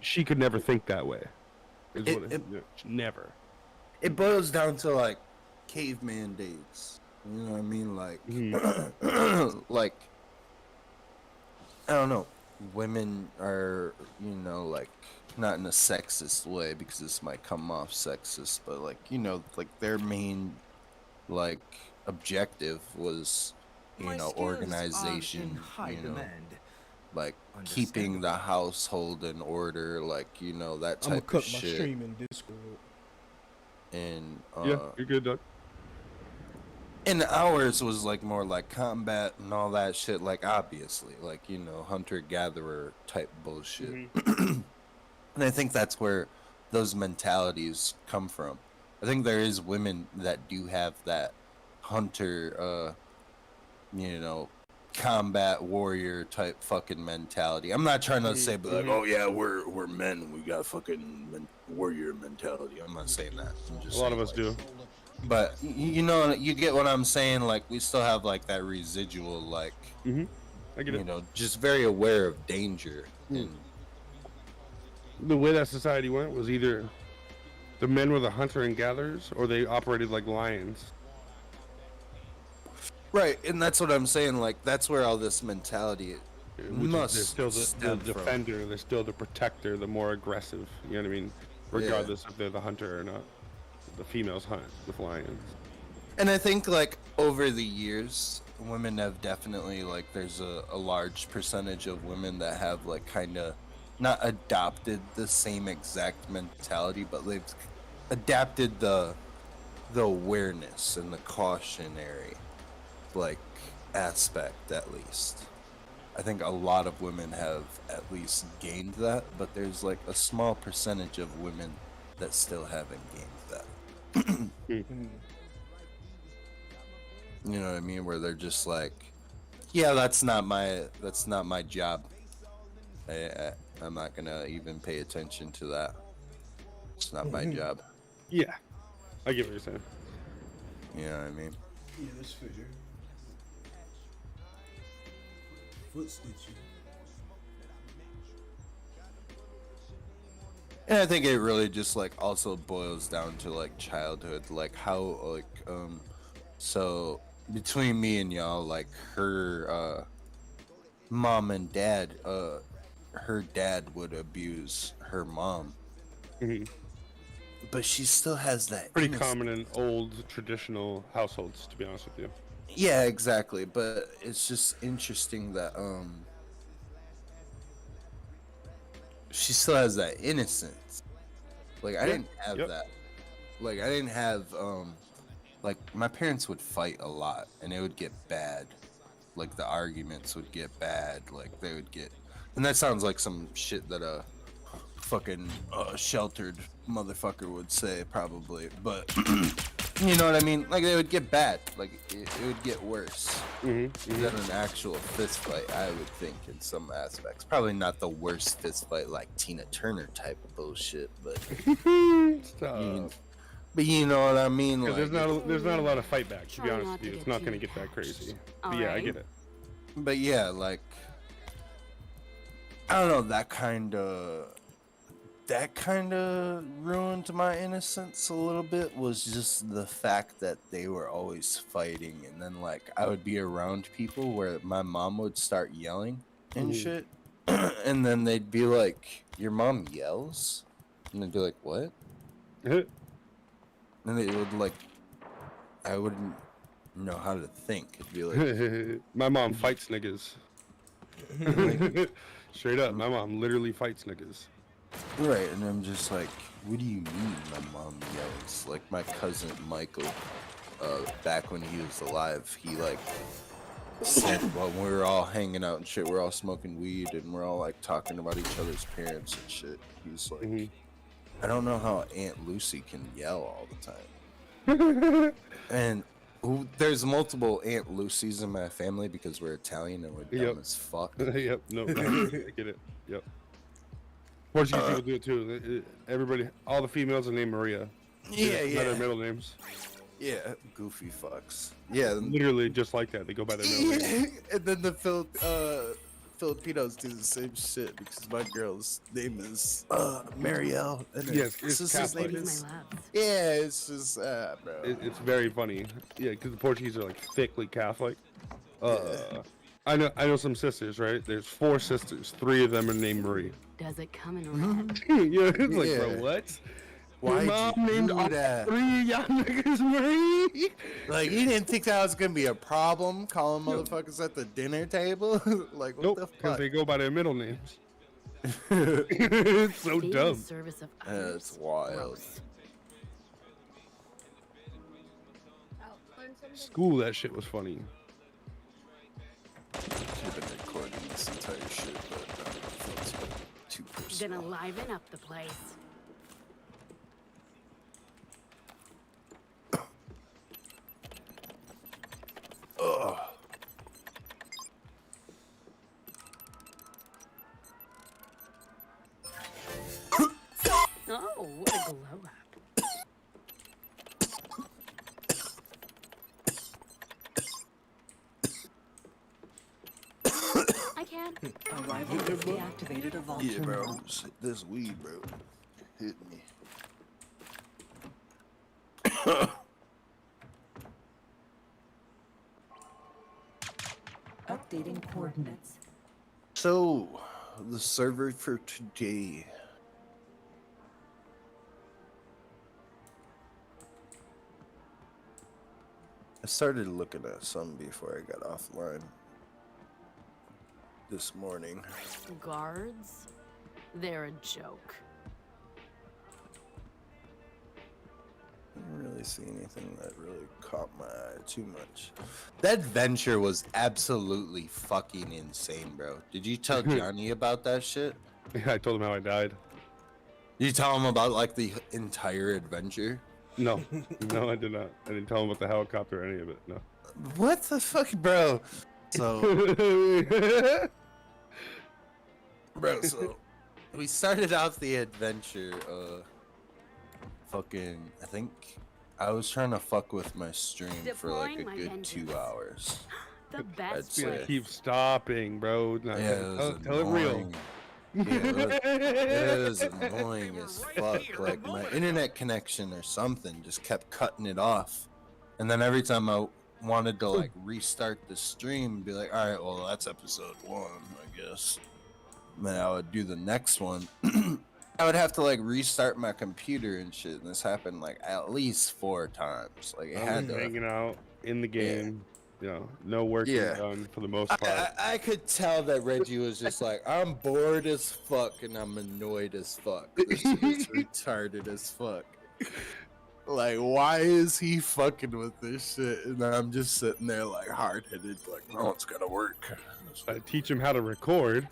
she could never think that way. Never. It boils down to like caveman days. You know what I mean? Like, like, I don't know. Women are, you know, like, not in a sexist way because this might come off sexist, but like, you know, like their main like objective was, you know, organization, you know, like keeping the household in order, like, you know, that type of shit. I'm gonna cut my stream in Discord. And yeah, you're good, Doug. And ours was like more like combat and all that shit, like obviously, like, you know, hunter-gatherer type bullshit. And I think that's where those mentalities come from. I think there is women that do have that hunter, you know, combat warrior type fucking mentality. I'm not trying to say, but like, oh yeah, we're men, we got fucking warrior mentality. I'm not saying that. I'm just a lot of us do. But you know, you get what I'm saying. Like, we still have like that residual, like, I get it. You know, just very aware of danger. And the way that society went was either the men were the hunter and gatherers, or they operated like lions. Right, and that's what I'm saying. Like, that's where all this mentality they're still the defender, they're still the protector, the more aggressive. You know what I mean? Regardless if they're the hunter or not. The females hunt with lions. And I think, like, over the years, women have definitely, like, there's a large percentage of women that have, like, kind of not adopted the same exact mentality, but they've adapted the awareness and the cautionary, like, aspect, at least. I think a lot of women have at least gained that, but there's, like, a small percentage of women that still haven't gained that. You know what I mean? Where they're just like, yeah, that's not my job. I'm not gonna even pay attention to that. It's not my job. Yeah, I get what you're saying. You know what I mean? Yeah, that's fair. Foot stitching. And I think it really just like also boils down to like childhood, like how like so between me and y'all, like her mom and dad, her dad would abuse her mom. But she still has that pretty common in old traditional households, to be honest with you. Yeah, exactly. But it's just interesting that she still has that innocence. Like, I didn't have that. Like, I didn't have like, my parents would fight a lot and it would get bad. Like, the arguments would get bad. Like, they would get, and that sounds like some shit that a fucking sheltered motherfucker would say, probably, but you know what I mean? Like, they would get bad. Like, it would get worse than an actual fist fight, I would think, in some aspects. Probably not the worst fist fight like Tina Turner type of bullshit, but but you know what I mean? Like, there's not a lot of fight back, to be honest with you. It's not gonna get that crazy. But yeah, I get it. But yeah, like, I don't know, that kind of ruined my innocence a little bit. Was just the fact that they were always fighting, and then like I would be around people where my mom would start yelling and shit, and then they'd be like, "Your mom yells?" And I'd be like, "What?" And they would like, I wouldn't know how to think. It'd be like, my mom fights niggas. Straight up, my mom literally fights niggas. Right, and I'm just like, what do you mean my mom yells? Like, my cousin Michael, back when he was alive, he like said, while we were all hanging out and shit, we're all smoking weed and we're all like talking about each other's parents and shit. He's like, I don't know how Aunt Lucy can yell all the time. And there's multiple Aunt Lucys in my family because we're Italian and we're dumb as fuck. Yep, no, I get it. Yep. Portuguese people do it too. Everybody, all the females are named Maria. Yeah. Their middle names. Yeah, goofy fucks. Yeah, literally just like that. They go by their middle names. And then the Filipinos do the same shit because my girl's name is Marielle. And Yes, her it's sister's Catholic. name Ladies, is. my loves. Yeah, it's just bro. It's very funny. Yeah, because the Portuguese are like thickly Catholic. I know some sisters, right? There's 4 sisters. 3 of them are named Marie. Does it come in red? Yeah, it's like, Yeah. bro, what? Why'd Your mom you named do all that? 3 of y'all niggas Marie? Like, you didn't think that was gonna be a problem calling motherfuckers at the dinner table? Like, what Nope, the because fuck? they go by their middle names. It's so Being in dumb. service of That's others. wild. Gross. School, that shit was funny. I've been recording this entire shit, but I don't know if it's too personal. Gonna liven up the place. Ugh. Oh, what a glow up. I can. Arrival has deactivated a vault Yeah, bro. terminal. This weed, bro, hit me. Updating coordinates. So, the server for today. I started looking at some before I got offline this morning. Guards? They're a joke. I didn't really see anything that really caught my eye too much. That venture was absolutely fucking insane, bro. Did you tell Johnny about that shit? Yeah, I told him how I died. Did you tell him about like the entire adventure? No, no, I did not. I didn't tell him about the helicopter or any of it. No. What the fuck, bro? So, bro, so we started off the adventure. Fucking, I think I was trying to fuck with my stream for like a Deploying my good vengeance. 2 hours. The best Yeah. place. Keep stopping, bro. No, Yeah, it was tell it real. annoying. Yeah, it was annoying as fuck. Like my internet connection or something just kept cutting it off, and then every time I wanted to like restart the stream, be like, all right, well that's episode 1, I guess. And then I would do the next one. I would have to like restart my computer and shit, and this happened like at least 4 times. Like it I had was to. hanging out in the game. You know, no work Yeah. was done for the most part. I could tell that Reggie was just like, I'm bored as fuck and I'm annoyed as fuck. This is retarded as fuck. Like, why is he fucking with this shit? And I'm just sitting there like hard-headed, like, no, it's gonna work. I teach him how to record.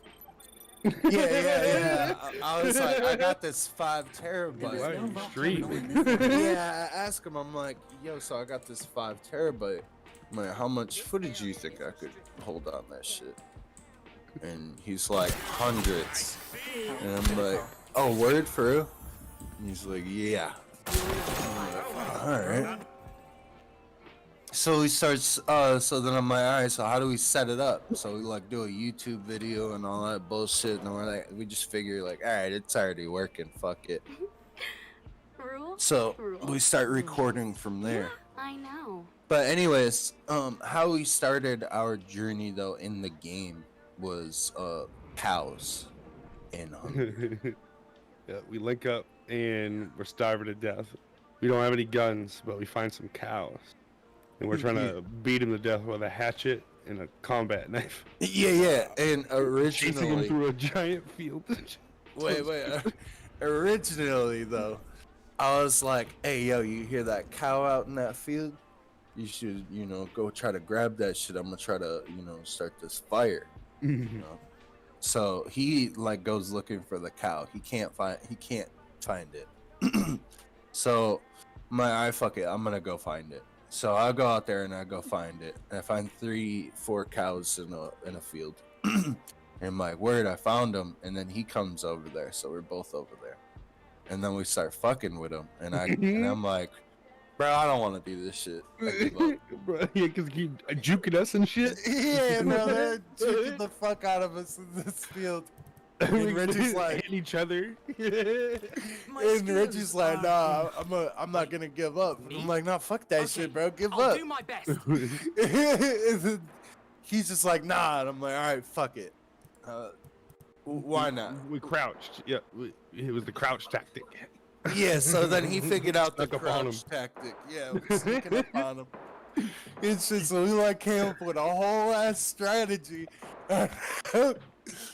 Yeah. I was like, I got this 5 There is terabyte. Why no are you vault streaming? terminal in this area. Yeah, I asked him, I'm like, yo, so I got this 5 terabyte. I'm like, how much footage do you think I could hold on that shit? And he's like, hundreds. And I'm like, oh, word for real? And he's like, yeah. Alright. So he starts, so then I'm like, alright, so how do we set it up? So we like do a YouTube video and all that bullshit, and we're like, we just figure like, alright, it's already working, fuck it. Rule? So Rule. we start recording from there. I know. But anyways, how we started our journey though in the game was cows and hunger. Yeah, we link up and we're starving to death. We don't have any guns, but we find some cows. And we're trying to beat them to death with a hatchet and a combat knife. Yeah, and Chasing them originally, through a giant field. wait, originally though, I was like, hey yo, you hear that cow out in that field? You should, go try to grab that shit. I'm gonna try to, start this fire. You know? So he like goes looking for the cow. He can't find it. So my fuck it, I'm gonna go find it. So I go out there and I go find it. And I find 3-4 cows in a field. And I'm like, word, I found him. And then he comes over there. So we're both over there. And then we start fucking with him. And I'm like, Bro, I don't want to do this shit. I give up. Bro, yeah, because keep juking us and shit. Yeah, bro, they're juking the fuck out of us in this field. And Reggie's like, hit each other. and Reggie's like, nah, I'm not gonna give up. I'm like, nah, fuck that shit, bro. Give I'll up. do my best. And then he's just like, nah, and I'm like, all right, fuck it. Why not? We crouched. Yeah, it was the crouch tactic. Yeah, so then he figured out the Snuck up on him. crouch tactic. Yeah, we sneaking up on him. It's just, so we like came up with a whole ass strategy. Like on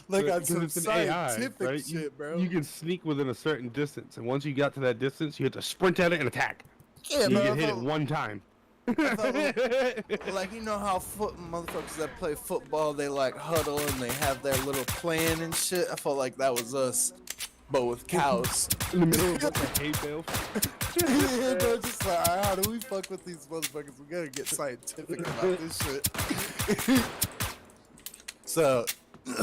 Because some it's an AI, scientific right? shit, bro. You can sneak within a certain distance, and once you got to that distance, you have to sprint at it and attack. Yeah, You bro. get hit it one time. Like, you know how motherfuckers that play football, they like huddle and they have their little plan and shit. I felt like that was us, but with cows. In the middle of like a hay bale. Yeah, bro, just like, all right, how do we fuck with these motherfuckers? We gotta get scientific about this shit. So, we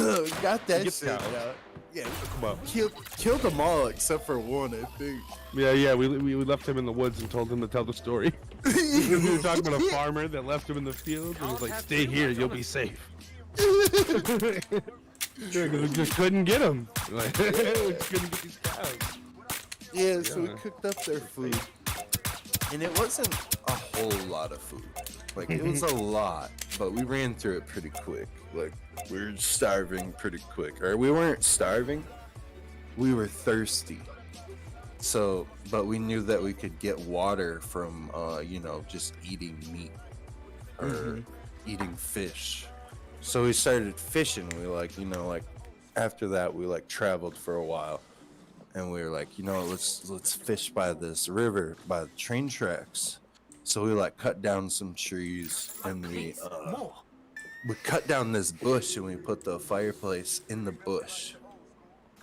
got that Get shit cows. out. Yeah, Come on. killed them all except for one, I think. Yeah, we left him in the woods and told him to tell the story. We were talking about a farmer that left him in the field and was like, "Stay here, you'll be safe." Yeah, because we just couldn't get him. Like, we just couldn't get these cows. Yeah, so we Yeah. cooked up their food. And it wasn't a whole lot of food. Like, it was a lot, but we ran through it pretty quick. Like, we were starving pretty quick. Or we weren't starving, we were thirsty. So, but we knew that we could get water from, just eating meat or eating fish. So we started fishing. We after that, we traveled for a while. And we were like, let's fish by this river, by the train tracks. So we cut down some trees and we cut down this bush and we put the fireplace in the bush.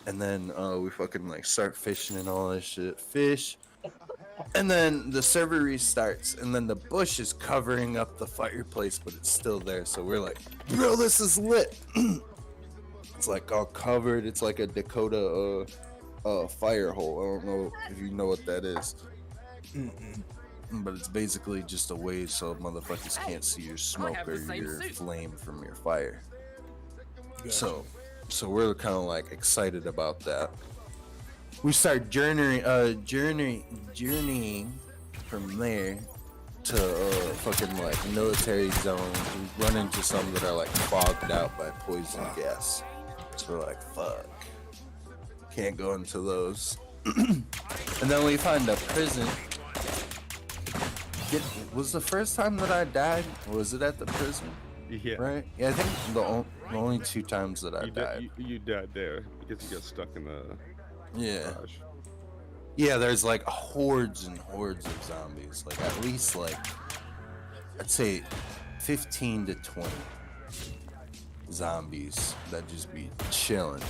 And then we fucking start fishing and all this shit. Fish. And then the server restarts and then the bush is covering up the fireplace, but it's still there. So we're like, bro, this is lit. It's all covered. It's like a Dakota fire hole. I don't know if you know what that is. But it's basically just a way so motherfuckers can't see your smoke have or the same your suit. flame from your fire. So we're kind of excited about that. We start journeying from there to fucking military zones. We run into some that are fogged out by poison gas. So we're like, fuck, can't go into those. And then we find a prison. Was the first time that I died? Was it at the prison? Yeah. Right? Yeah, I think the only two times that I You died. you died there because you got stuck in the Yeah. garage. Yeah, there's hordes and hordes of zombies. At least I'd say 15 to 20 zombies that just be chilling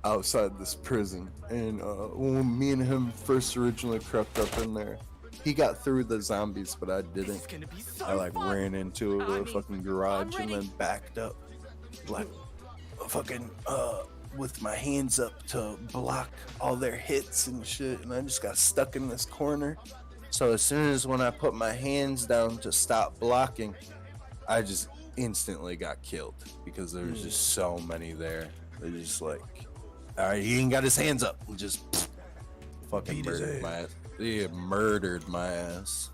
outside this prison. And when me and him first originally crept up in there, he got through the zombies, but I didn't. It's gonna be so I fun. ran into I a mean, fucking garage I'm and ready. then backed up, fucking with my hands up to block all their hits and shit, and I just got stuck in this corner. So as soon as when I put my hands down to stop blocking, I just instantly got killed because there was just so many there. They're just all right, he ain't got his hands up, and just fucking Beat his murdered ass. my ass. He murdered my ass.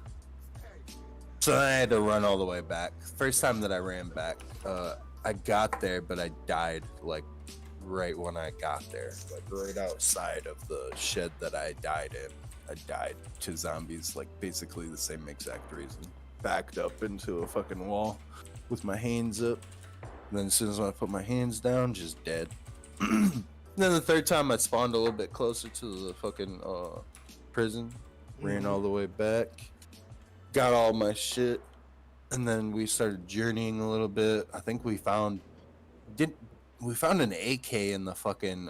So I had to run all the way back. First time that I ran back, I got there, but I died right when I got there, right outside of the shed that I died in. I died to zombies, basically the same exact reason. Backed up into a fucking wall with my hands up. And then as soon as I put my hands down, just dead. Then the third time I spawned a little bit closer to the fucking prison, ran all the way back, got all my shit, and then we started journeying a little bit. I think we found an AK in the fucking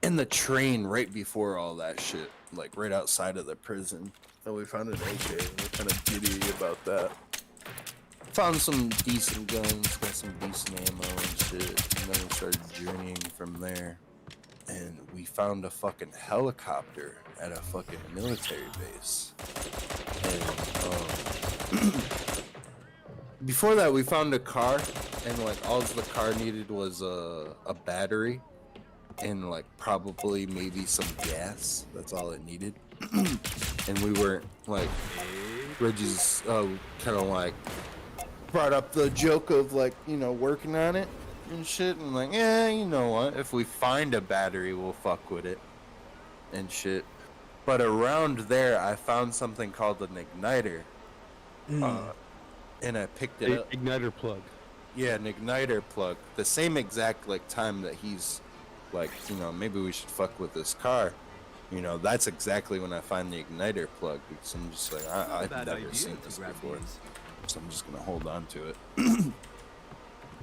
in the train right before all that shit, right outside of the prison. And we found an AK, and we're kind of giddy about that. Found some decent guns, got some decent ammo and shit, and then we started journeying from there. and we found a fucking helicopter at a fucking military base. And before that, we found a car, and like all the car needed was a battery and like probably maybe some gas. That's all it needed. And we weren't like Reggie's kind of like brought up the joke of like, you know, working on it and shit, and like, yeah, you know what, if we find a battery we'll fuck with it and shit. But around there I found something called an igniter, and I picked it up. Igniter plug. Yeah, an igniter plug. The same exact like time that he's like, you know, maybe we should fuck with this car. You know, that's exactly when I find the igniter plug, because I'm just like, I've never seen this before, so I'm just gonna hold on to it.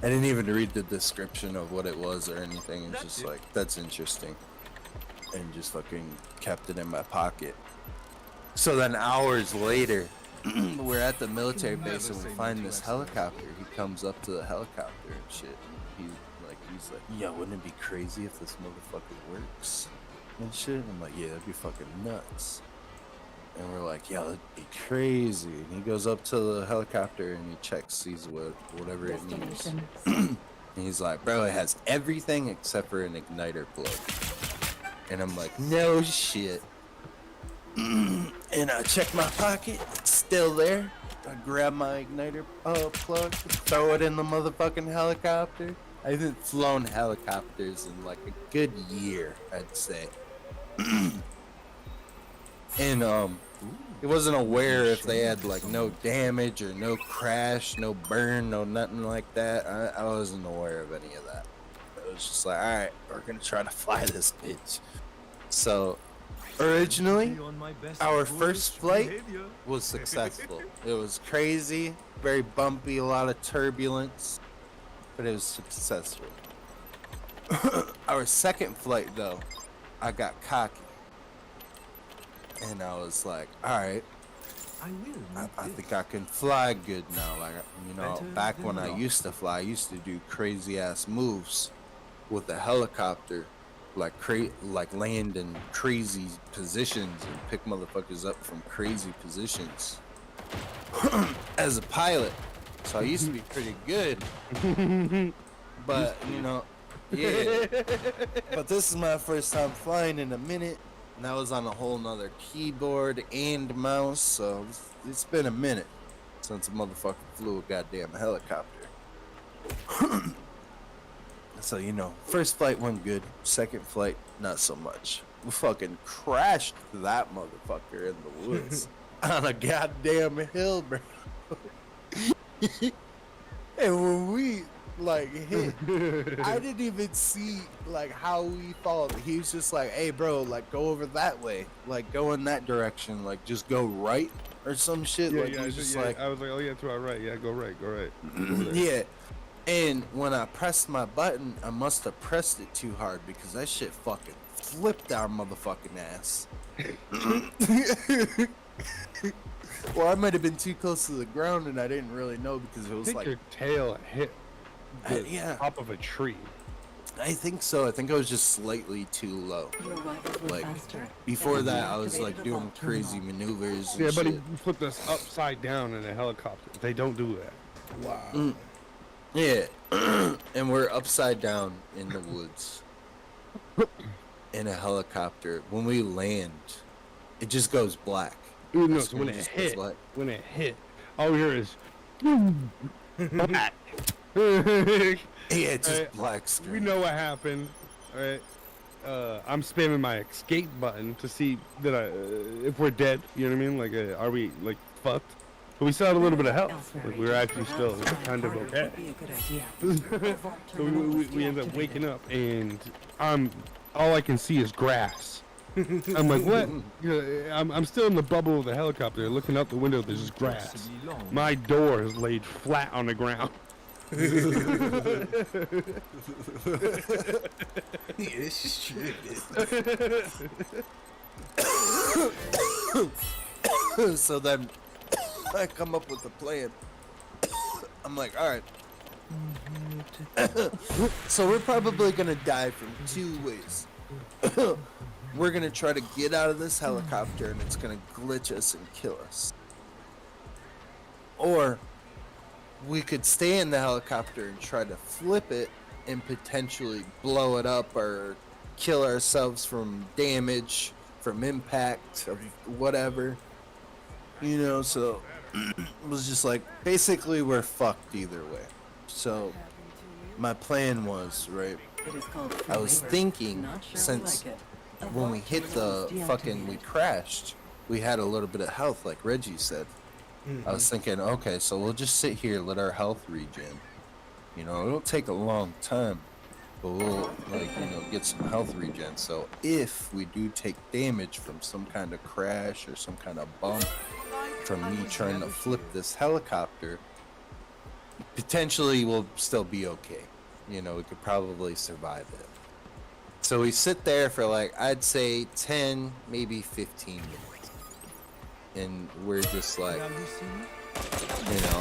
I didn't even read the description of what it was or anything. It's just like, that's interesting, and just fucking kept it in my pocket. So then hours later, we're at the military base and we find this helicopter. He comes up to the helicopter and shit. He's like, yo, wouldn't it be crazy if this motherfucker works and shit? I'm like, yeah, that'd be fucking nuts. And we're like, yeah, that'd be crazy. And he goes up to the helicopter and he checks, sees whatever it needs. And he's like, bro, it has everything except for an igniter plug. And I'm like, no shit. And I check my pocket, it's still there. I grab my igniter plug, throw it in the motherfucking helicopter. I haven't flown helicopters in like a good year, I'd say. And he wasn't aware if they had like no damage or no crash, no burn, no nothing like that. I wasn't aware of any of that. It was just like, all right, we're gonna try to fly this bitch. So originally, our first flight was successful. It was crazy, very bumpy, a lot of turbulence, but it was successful. Our second flight, though, I got cocky. And I was like, all right, I think I can fly good now. Like, you know, back when I used to fly, I used to do crazy ass moves with the helicopter, like land in crazy positions and pick motherfuckers up from crazy positions as a pilot. So I used to be pretty good. But, you know, yeah. But this is my first time flying in a minute. And I was on a whole nother keyboard and mouse, so it's been a minute since a motherfucker flew a goddamn helicopter. So, you know, first flight went good, second flight, not so much. We fucking crashed that motherfucker in the woods on a goddamn hill, bro. And when we like hit, I didn't even see like how we followed. He was just like, hey bro, like go over that way, like go in that direction, like just go right or some shit. Yeah, like yeah, he was just yeah. like, I was like, oh yeah, to our right. Yeah, go right, go right. yeah. And when I pressed my button, I must have pressed it too hard because that shit fucking flipped our motherfucking ass. Well, I might have been too close to the ground and I didn't really know because it I was think like your tail hit the yeah. top of a tree. I think so. I think I was just slightly too low. Your arrival was Like faster. before that, I was Activated like doing vault crazy terminal. maneuvers. And Yeah, but he shit. flipped us upside down in a helicopter. They don't do that. Wow. Yeah, and we're upside down in the woods in a helicopter. When we land, it just goes black. No, The so when screen it just goes hit, all we hear is black. Yeah, it's just Alright, black screen. We know what happened. All right. I'm spamming my escape button to see that if we're dead. You know what I mean? Like, are we like fucked? But we still had a little bit of health. Like, we were actually still kind of okay. Would be a good idea. So we end up waking up, and all I can see is grass. I'm like, what? I'm still in the bubble of the helicopter, looking out the window. There's just grass. My door is laid flat on the ground. Yeah, this is true. So then I come up with a plan. I'm like, all right. So we're probably gonna die from two ways. we're gonna try to get out of this helicopter and it's gonna glitch us and kill us. Or we could stay in the helicopter and try to flip it and potentially blow it up or kill ourselves from damage, from impact, of whatever. You know, so it was just like, basically we're fucked either way. So my plan was, right, It is called I was flavor. thinking, Not sure I since like it. when we hit the fucking, we crashed, we had a little bit of health, like Reggie said. I was thinking, okay, so we'll just sit here, let our health regen. You know, it'll take a long time, but we'll, like, you know, get some health regen. So if we do take damage from some kind of crash or some kind of bump from me trying to flip this helicopter, potentially we'll still be okay. You know, we could probably survive it. So we sit there for like, I'd say 10, maybe 15 minutes. And we're just like, you know,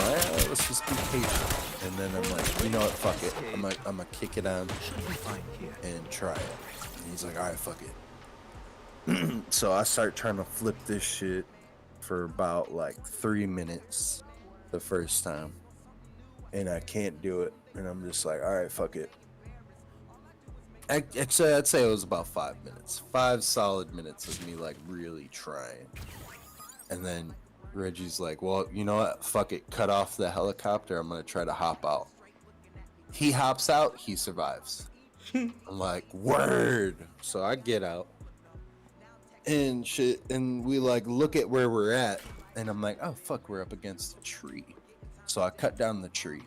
let's just be patient. And then I'm like, you know what, fuck it. I'm gonna kick it on and try it. And he's like, alright, fuck it. So I start trying to flip this shit for about like 3 minutes the first time. And I can't do it. And I'm just like, alright, fuck it. Actually, I'd say it was about 5 minutes. 5 solid minutes of me like really trying. And then Reggie's like, well, you know what? Fuck it. Cut off the helicopter. I'm going to try to hop out. He hops out. He survives. I'm like, word. So I get out. And shit. And we like look at where we're at. And I'm like, oh, fuck. We're up against a tree. So I cut down the tree.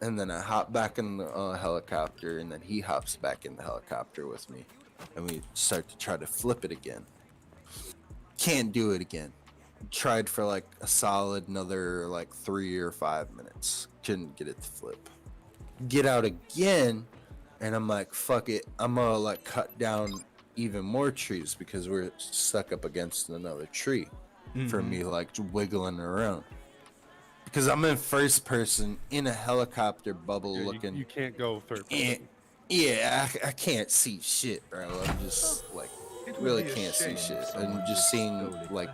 And then I hop back in the helicopter. And then he hops back in the helicopter with me. And we start to try to flip it again. Can't do it again. Tried for like a solid another like 3 or 5 minutes. Couldn't get it to flip. Get out again, and I'm like, fuck it. I'm gonna like cut down even more trees because we're stuck up against another tree. For me like wiggling around. Because I'm in first person in a helicopter bubble looking. You can't go third person. Yeah, I can't see shit, bro. I'm just like really can't see shit. And just seeing like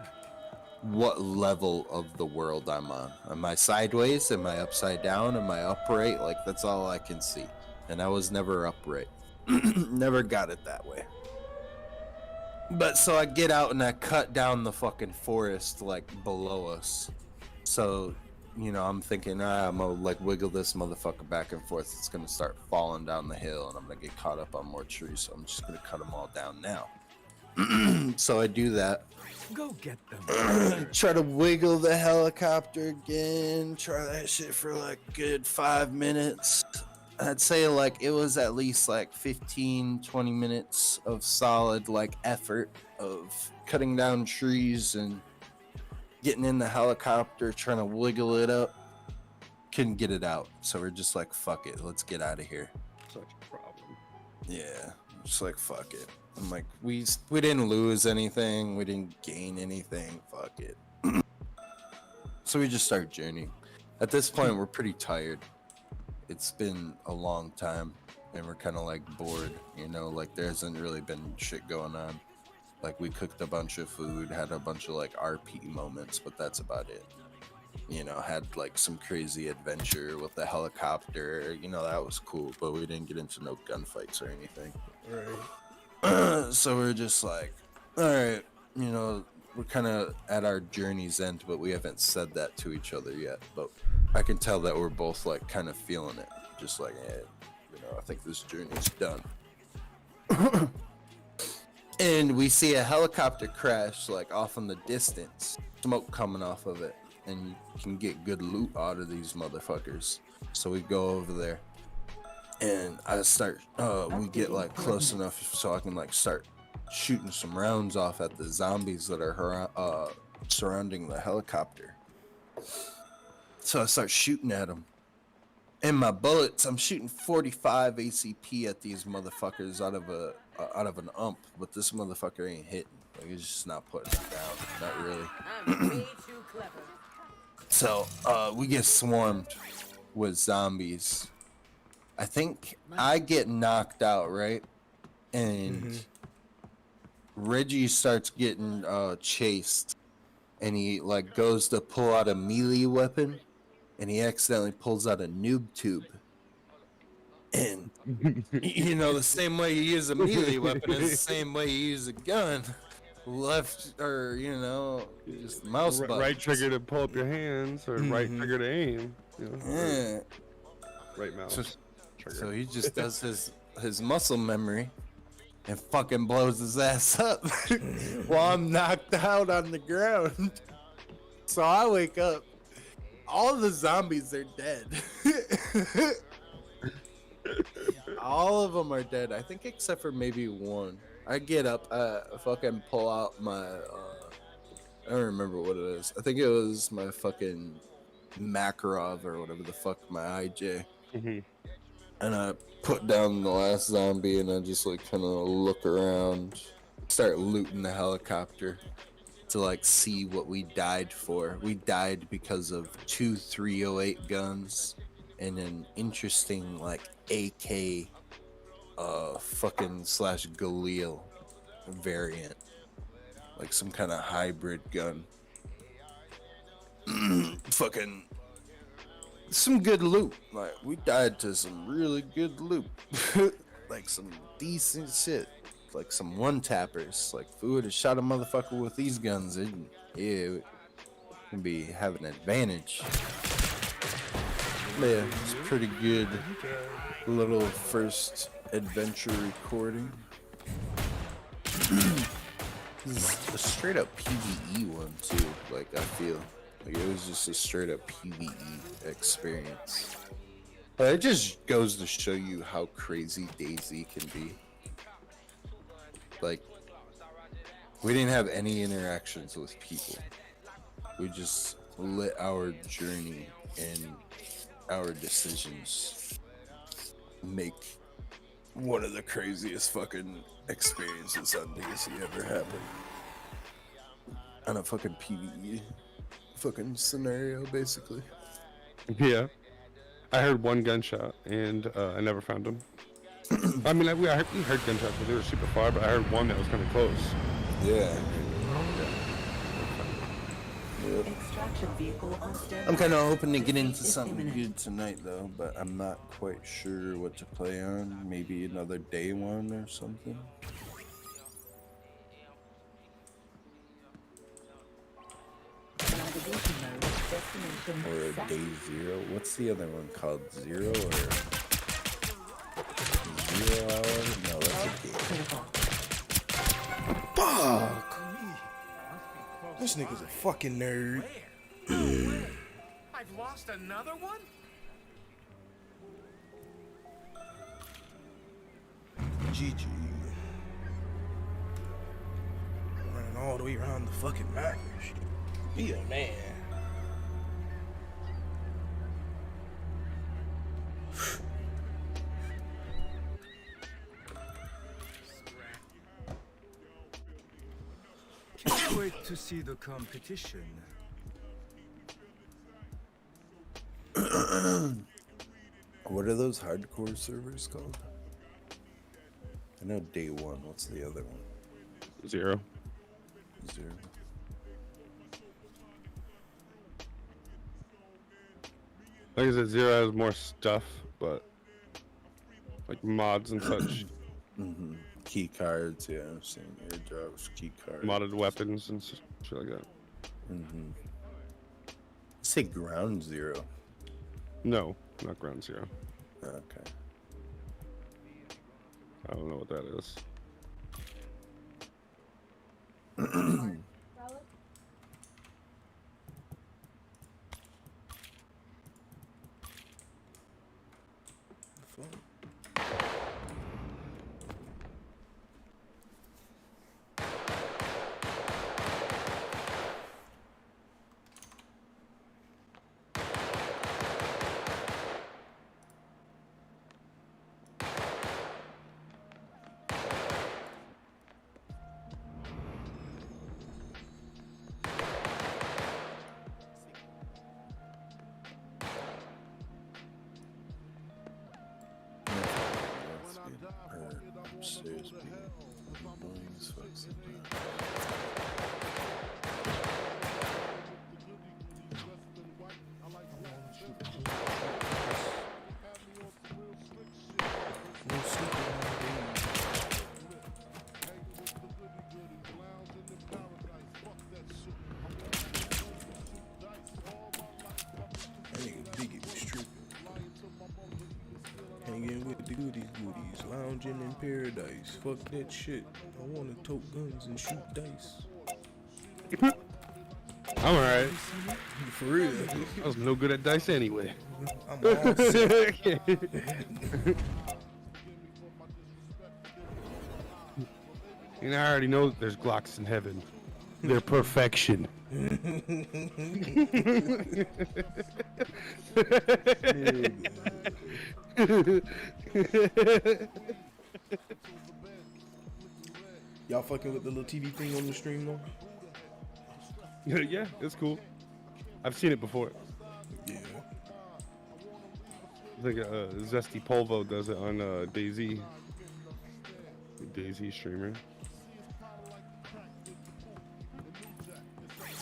what level of the world I'm on. Am I sideways? Am I upside down? Am I upright? Like that's all I can see. And I was never upright. Never got it that way. But so I get out and I cut down the fucking forest like below us. So, you know, I'm thinking, I'm gonna like wiggle this motherfucker back and forth. It's gonna start falling down the hill and I'm gonna get caught up on more trees. So I'm just gonna cut them all down now. So I do that. Go get them. Try to wiggle the helicopter again. Try that shit for like good 5 minutes. I'd say like it was at least like 15-20 minutes of solid like effort of cutting down trees and getting in the helicopter, trying to wiggle it up. Couldn't get it out. So we're just like, fuck it, let's get out of here. Such a problem. Yeah, just like fuck it. I'm like, we didn't lose anything, we didn't gain anything, fuck it. So we just start journeying. At this point, we're pretty tired. It's been a long time, and we're kind of like bored, you know, like there hasn't really been shit going on. Like we cooked a bunch of food, had a bunch of like RP moments, but that's about it. You know, had like some crazy adventure with the helicopter, you know, that was cool, but we didn't get into no gunfights or anything. Right. So we're just like, all right, you know, we're kind of at our journey's end, but we haven't said that to each other yet. But I can tell that we're both like kind of feeling it, just like, hey, you know, I think this journey's done. And we see a helicopter crash like off in the distance, smoke coming off of it, and you can get good loot out of these motherfuckers. So we go over there. And I start, we get like close enough so I can like start shooting some rounds off at the zombies that are surrounding the helicopter. So I start shooting at them. And my bullets, I'm shooting 45 ACP at these motherfuckers out of an ump, but this motherfucker ain't hitting. Like he's just not putting it down, not really. I'm way too clever. So we get swarmed with zombies. I think I get knocked out, right? and Reggie starts getting chased, and he like goes to pull out a melee weapon, and he accidentally pulls out a noob tube. And you know, the same way you use a melee weapon is the same way you use a gun. Left or just mouse button. Right trigger to pull up your hands, or right trigger to aim. Yeah. Right mouse trigger. So he just does his muscle memory and fucking blows his ass up while I'm knocked out on the ground. So I wake up. All the zombies are dead. All of them are dead. I think except for maybe one. I get up, fucking pull out my, I don't remember what it is. I think it was my fucking Makarov or whatever the fuck, my IJ. And I put down the last zombie and I just like kind of look around, start looting the helicopter to like see what we died for. We died because of 2 308 guns and an interesting like AK fucking / Galil variant, like some kind of hybrid gun. Fucking some good loot. Like we died to some really good loot. Like some decent shit, like some one tappers. Like if we would have shot a motherfucker with these guns, it would be having an advantage. Yeah, it's pretty good little first adventure recording. This is a straight up PvE one too, like I feel. Like it was just a straight up PvE experience. But it just goes to show you how crazy DayZ can be. Like, we didn't have any interactions with people. We just let our journey and our decisions make one of the craziest fucking experiences on DayZ ever happened. On a fucking PvE fucking scenario, basically. Yeah. I heard one gunshot, and I never found him. I mean, we heard gunshots, but they were super far, but I heard one that was kind of close. Yeah. Extraction vehicle on standby. I'm kind of hoping to get into something good tonight, though, but I'm not quite sure what to play on. Maybe another day one or something. Navigation mode. Destination Or a set. day 0. What's the other one called? 0 or 0 hour? No, that's a day. Critical. Fuck! This nigga's a fucking nerd. I've lost another one? GG. Running all the way around the fucking map. Be a man. Can't wait to see the competition. What are those hardcore servers called? I know day 1. What's the other one? 0. 0. Like I said, 0 has more stuff, but like mods and such. Key cards, yeah, I've seen airdrops, key cards. Modded weapons and shit like that. Say ground 0. No, not ground 0. Okay. I don't know what that is. upstairs being annoying as fuck sometimes. No sleeping on that nigga Biggie was tripping. Hanging with the goodies, lounging in paradise. Fuck that shit. I wanna tote guns and shoot dice. I'm alright. For real. I was no good at dice anyway. I'm all set. And I already know that there's Glocks in heaven. They're perfection. Y'all fucking with the little TV thing on the stream though? Yeah, it's cool. I've seen it before. Yeah. I think Zesty Polvo does it on DayZ. DayZ streamer.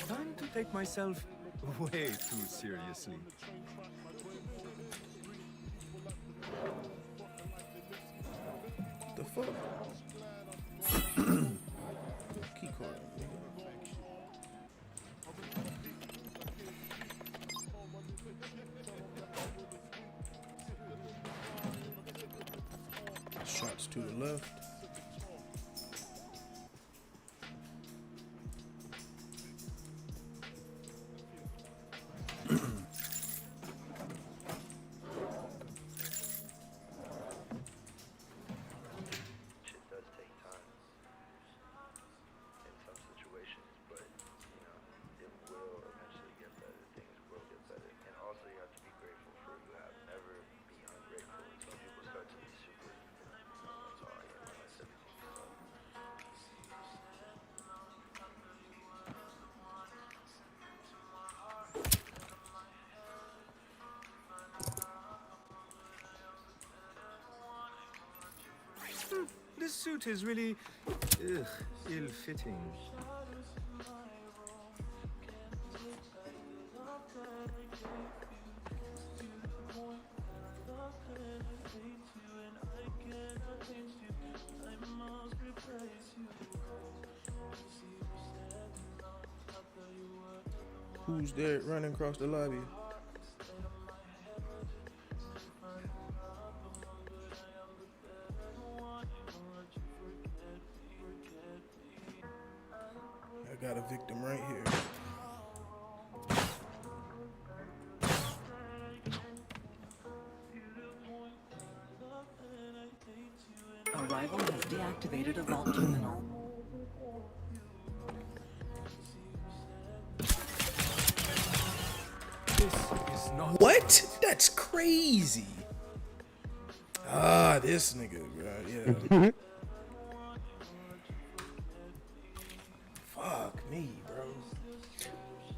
Time to take myself way too seriously. The fuck? Key card. Shots to the left. Shit does take time in some situations, but you know, it will eventually get better. Things will get better. And also you have to be grateful for you have. Never be ungrateful. Some people start to be super sorry and mess everything up. This suit is really ill-fitting. Who's there running across the lobby? I got a victim right here. Arrival has deactivated a vault terminal. This is not. What? That's crazy. Ah, this nigga, bro. Yeah. Fuck me, bro.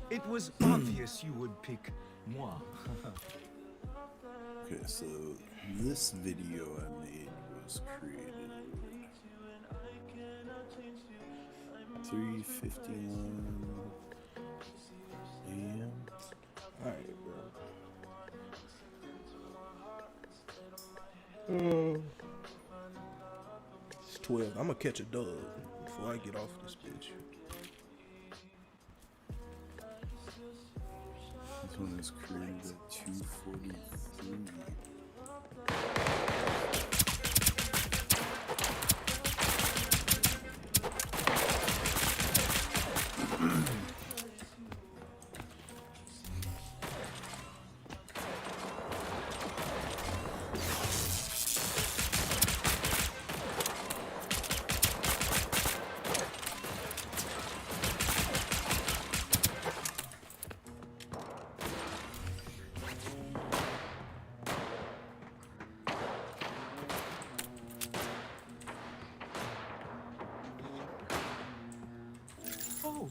It was obvious you would pick moi. Okay, so this video I made was created 3:51 a.m. Alright, bro. It's 12. I'm gonna catch a dub before I get off this bitch. This one was created at 2:43. Oh,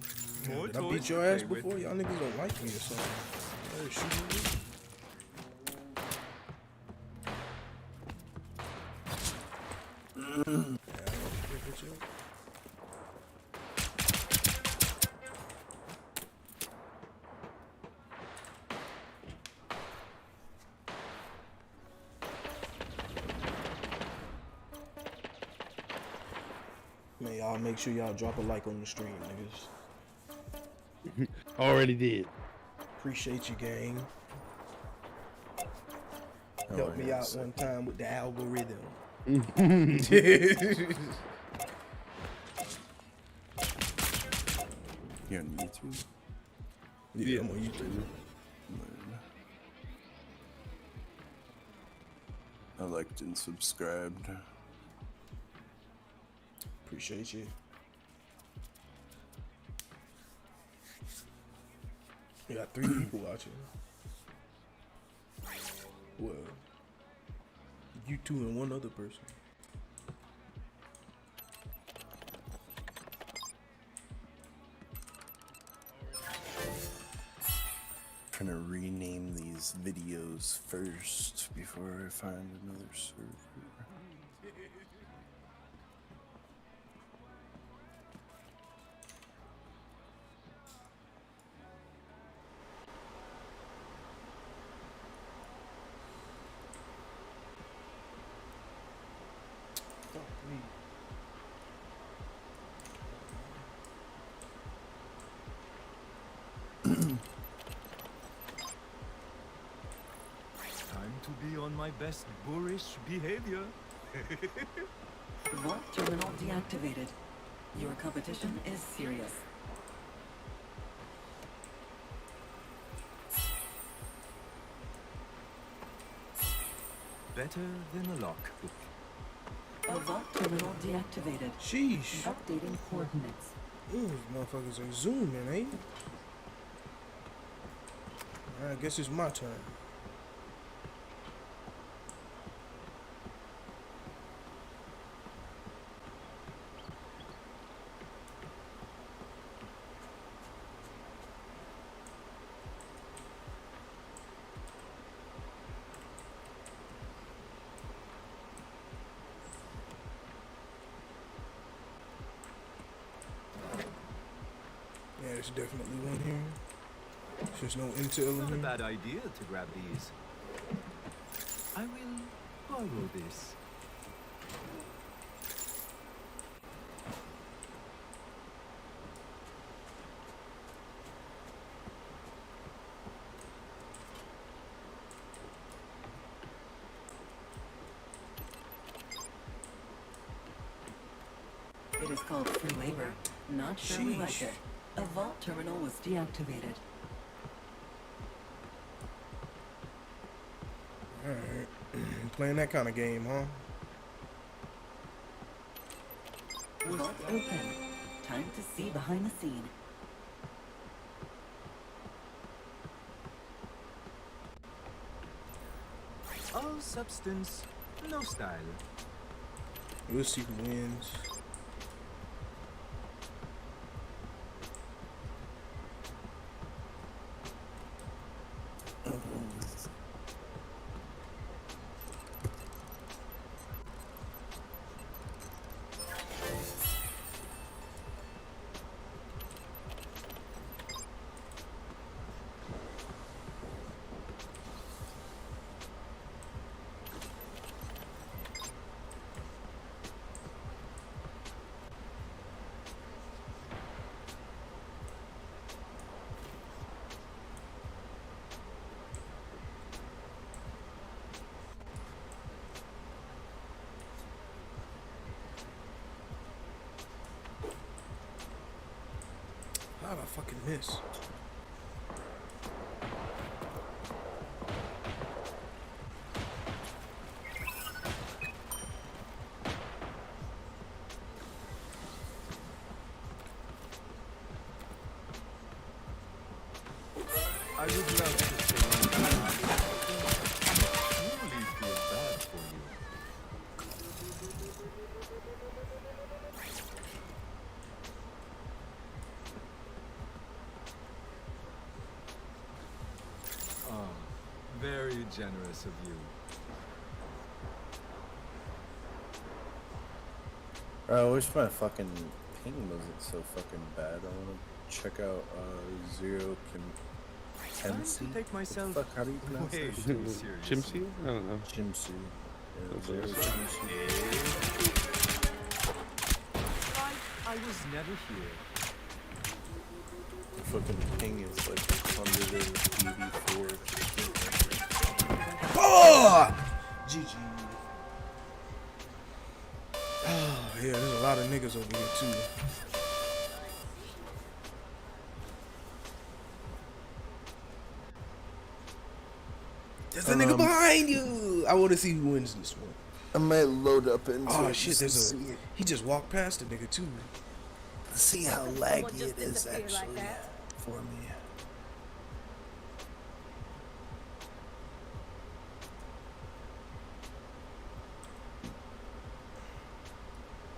more Did I toys beat to your ass play with. before? Y'all niggas don't like me or something. Hey, shoot me. Man, y'all make sure y'all drop a like on the stream, niggas. Already did. Appreciate you, gang. Oh, Help me yeah, out so- one time with the algorithm. You on YouTube? Yeah, I'm on YouTube. I liked and subscribed. Appreciate you. You got 3 people watching. Well, you 2 and 1 other person. Trying to rename these videos first before I find another server. Time to be on my best boorish behavior. Vault terminal deactivated. Your competition is serious. Better than a lock. A vault terminal deactivated. Sheesh. Updating coordinates. Ooh, these motherfuckers are zooming, ain't they? I guess it's my turn. Yeah, there's definitely one here. There's no intel Not a in here. bad idea to grab these. I will borrow this. It is called free labor. Not sure we like Sheesh. it. A vault terminal was deactivated. Alright. Playing that kind of game, huh? Vault open. Time to see behind the scene. All substance, no style. We'll see who wins. How did I fucking miss? I would love to say truly feel bad for you. Oh, very generous of you. I wish my fucking ping wasn't so fucking bad. I want to check out Zero Time Kensi. to take myself Fuck, how do you pronounce way that? too seriously. Chimsy? I don't know. Chimsy. Yeah, That's Zero awesome. Chimsy. I was never here. The fucking ping is like 184. Oh! GG. Oh, yeah, there's a lot of niggas over here too. There's a nigga behind you. I want to see who wins this one. I might load up into Oh it shit, just to he just walked past the nigga too. see how laggy it is actually for me.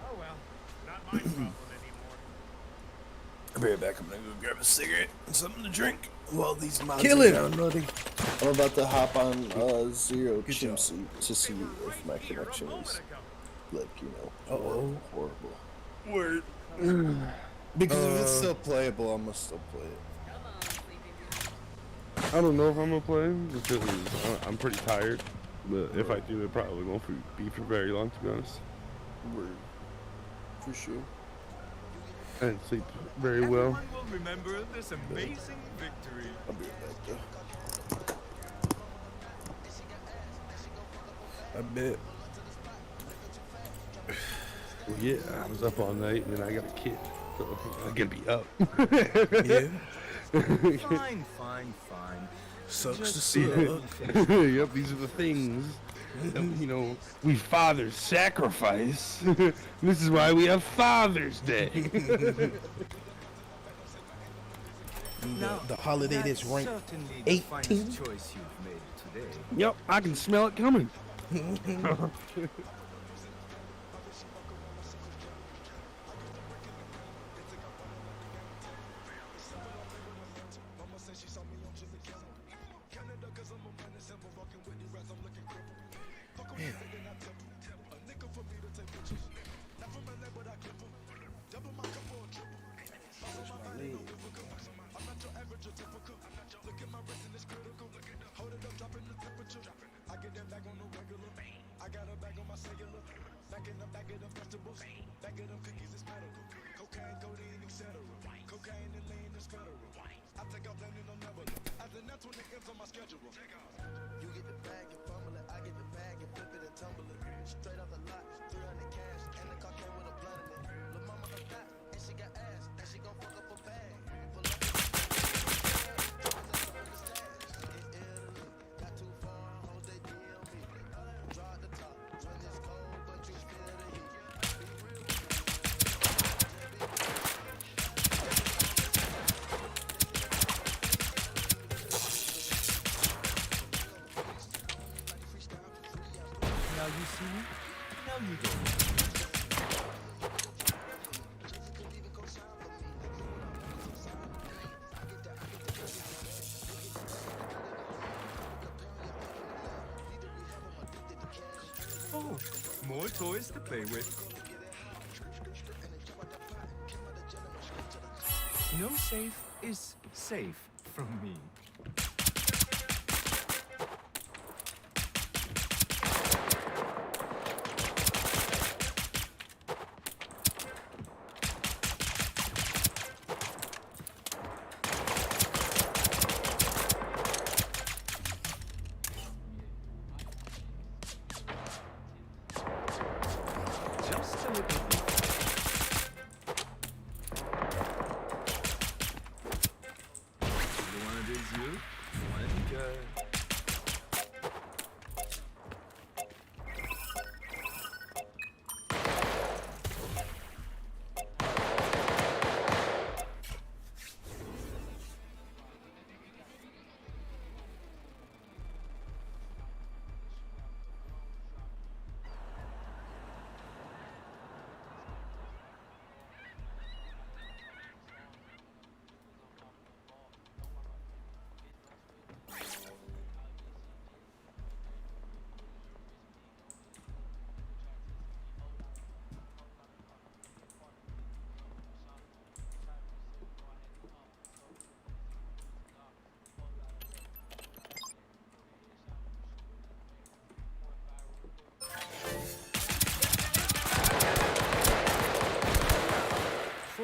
Oh well, not my problem anymore. I'll be right back. I'm gonna go grab a cigarette and something to drink while these mods Kill are him. downloading. I'm about to hop on Zero Good job. Chimsy to see if my connection is like, you know, horrible. Word. Because if it's still playable, I'm gonna still play it. I don't know if I'm gonna play just because I'm pretty tired. But if I do, it probably won't be for very long, to be honest. Word. For sure. I didn't sleep very well. Everyone will remember this amazing victory. I'll be right back though. I bet. Well, yeah, I was up all night and then I got a kid, so I gotta be up. Yeah. Fine, fine, fine. Sucks to Just suck. Yep, these are the things that, you know, we fathers sacrifice. This is why we have Father's Day. The holiday that's ranked certainly the 18. finest choice you've made today. Yep, I can smell it coming. Now you see me, now you don't. Oh, more toys to play with. No safe is safe from me. Just a little bit. One of these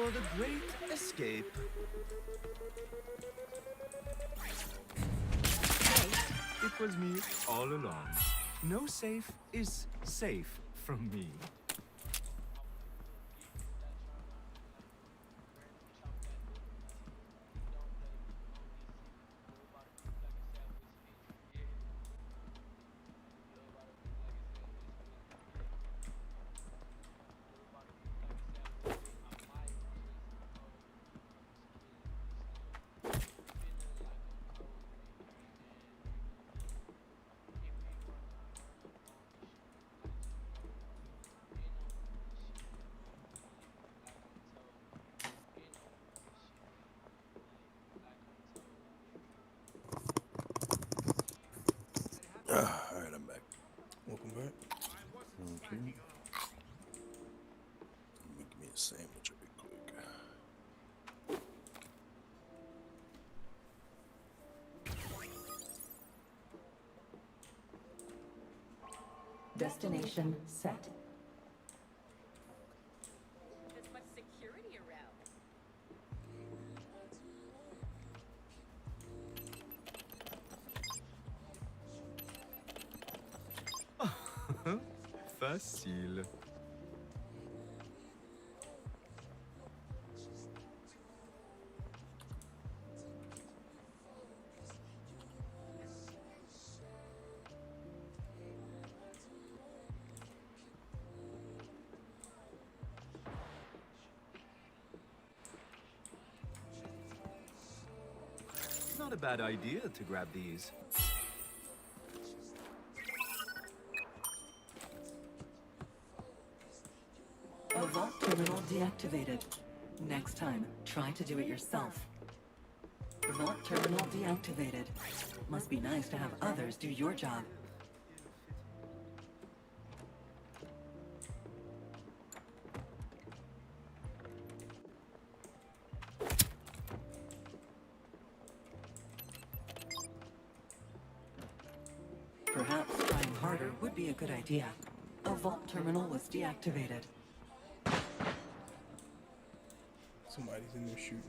for the great escape. It was me all along. No safe is safe from me. Alright, I'm back. Welcome back. Okay. Make me a sandwich real quick. Destination set. There's much security around. Facile. Not a bad idea to grab these. A vault terminal deactivated. Next time, try to do it yourself. Vault terminal deactivated. Must be nice to have others do your job. Perhaps trying harder would be a good idea. A vault terminal was deactivated. Somebody's in there shooting.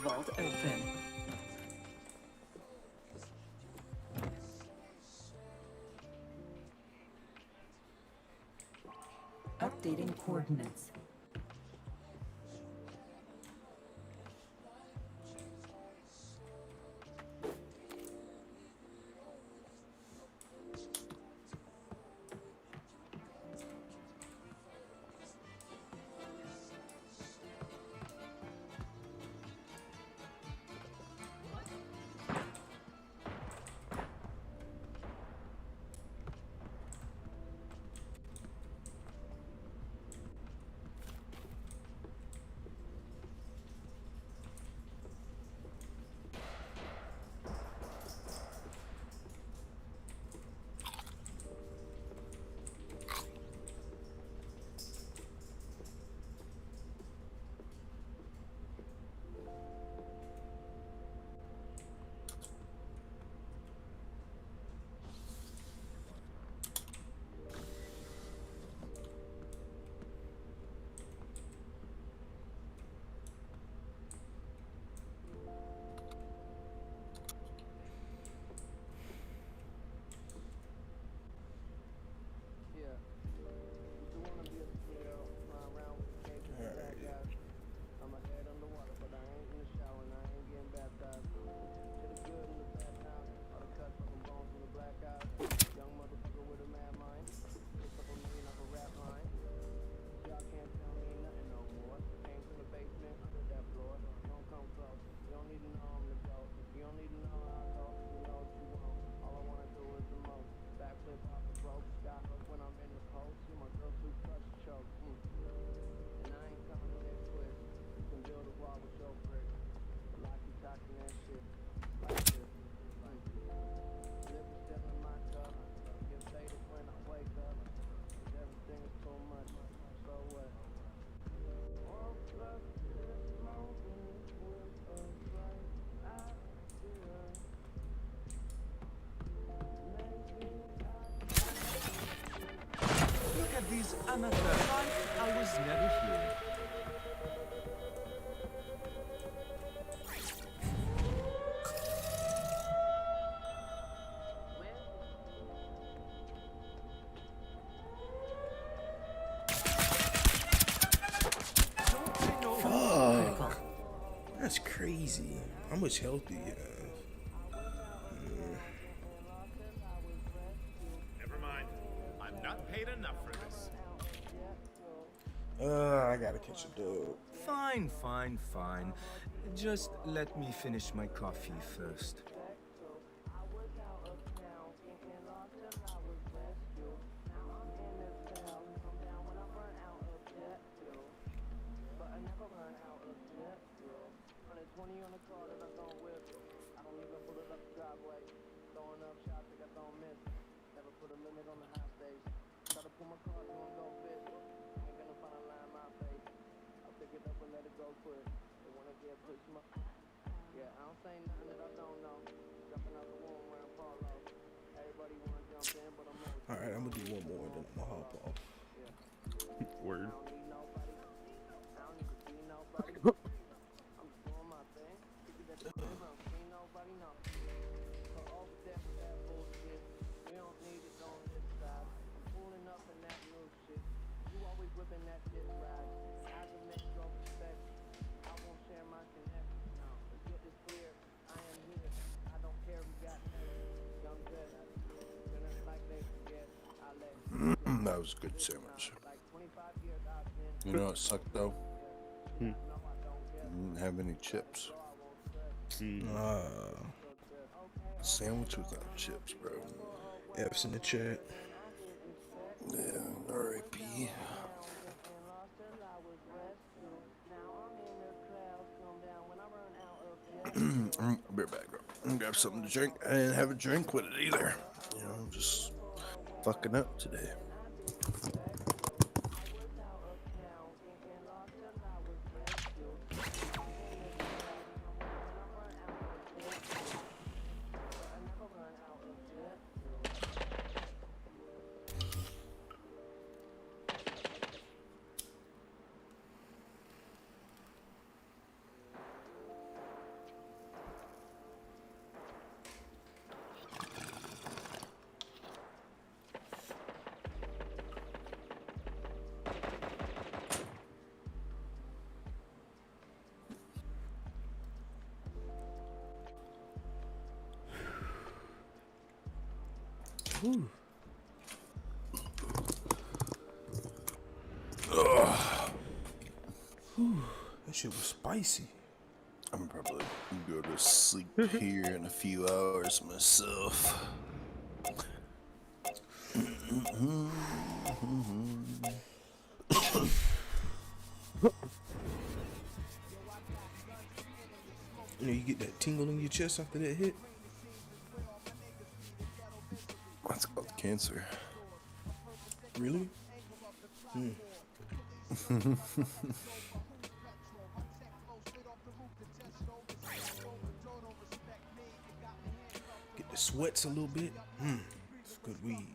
Vault open. Updating coordinates. Amateur. I was never here. Fuck. That's crazy. How much health do you have? Never mind. I'm not paid enough for this. I gotta catch a dub. Fine, fine, fine. Just let me finish my coffee first. Alright, I'm gonna do one more and then I'm gonna hop off. Word. That was a good sandwich. You know what sucked though? Didn't have any chips. Sandwich without chips, bro. F's in the chat. Yeah, R.I.P. I'll be right back, bro. I'm gonna grab something to drink. I didn't have a drink with it either. You know, I'm just fucking up today. Whew. Whew. That shit was spicy. I'm probably gonna go to sleep here in a few hours myself. You know, you get that tingle in your chest after that hit. That's called cancer. Really? Get the sweats a little bit. It's good weed.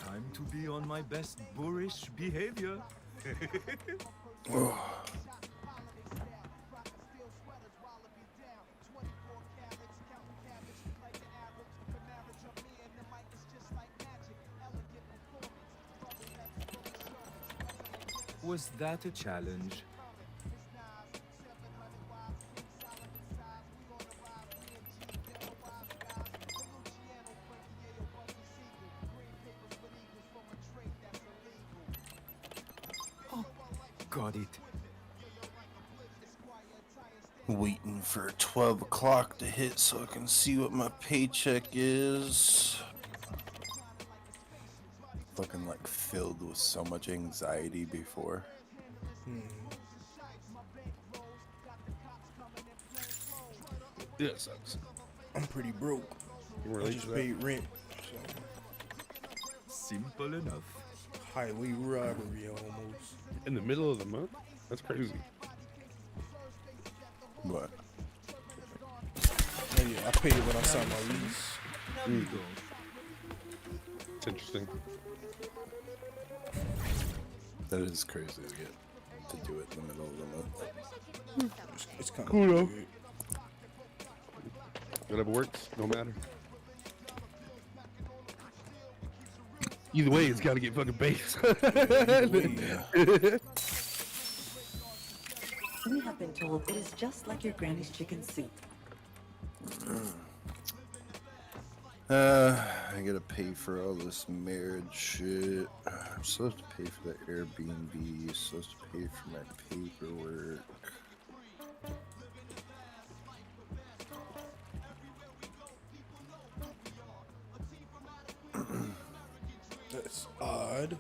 Time to be on my best boorish behavior. Was that a challenge? Oh, got it. Waiting for 12 o'clock to hit so I can see what my paycheck is. Fucking like filled with so much anxiety before. Yeah, it sucks. I'm pretty broke. You I relate just to that? paid rent. So. Simple enough. Highway robbery almost. In the middle of the month? That's crazy. What? Oh, yeah, I paid it when I signed my lease. Now we go. It's interesting. That is crazy to get to do it in the middle of the month. It's kind Cool, of though. weird. Whatever works, no matter. Either way, it's got to get fucking baked. We have been told it is just like your granny's chicken soup. I gotta pay for all this marriage shit. I'm supposed to pay for the Airbnb. Supposed to pay for my paperwork. That's odd.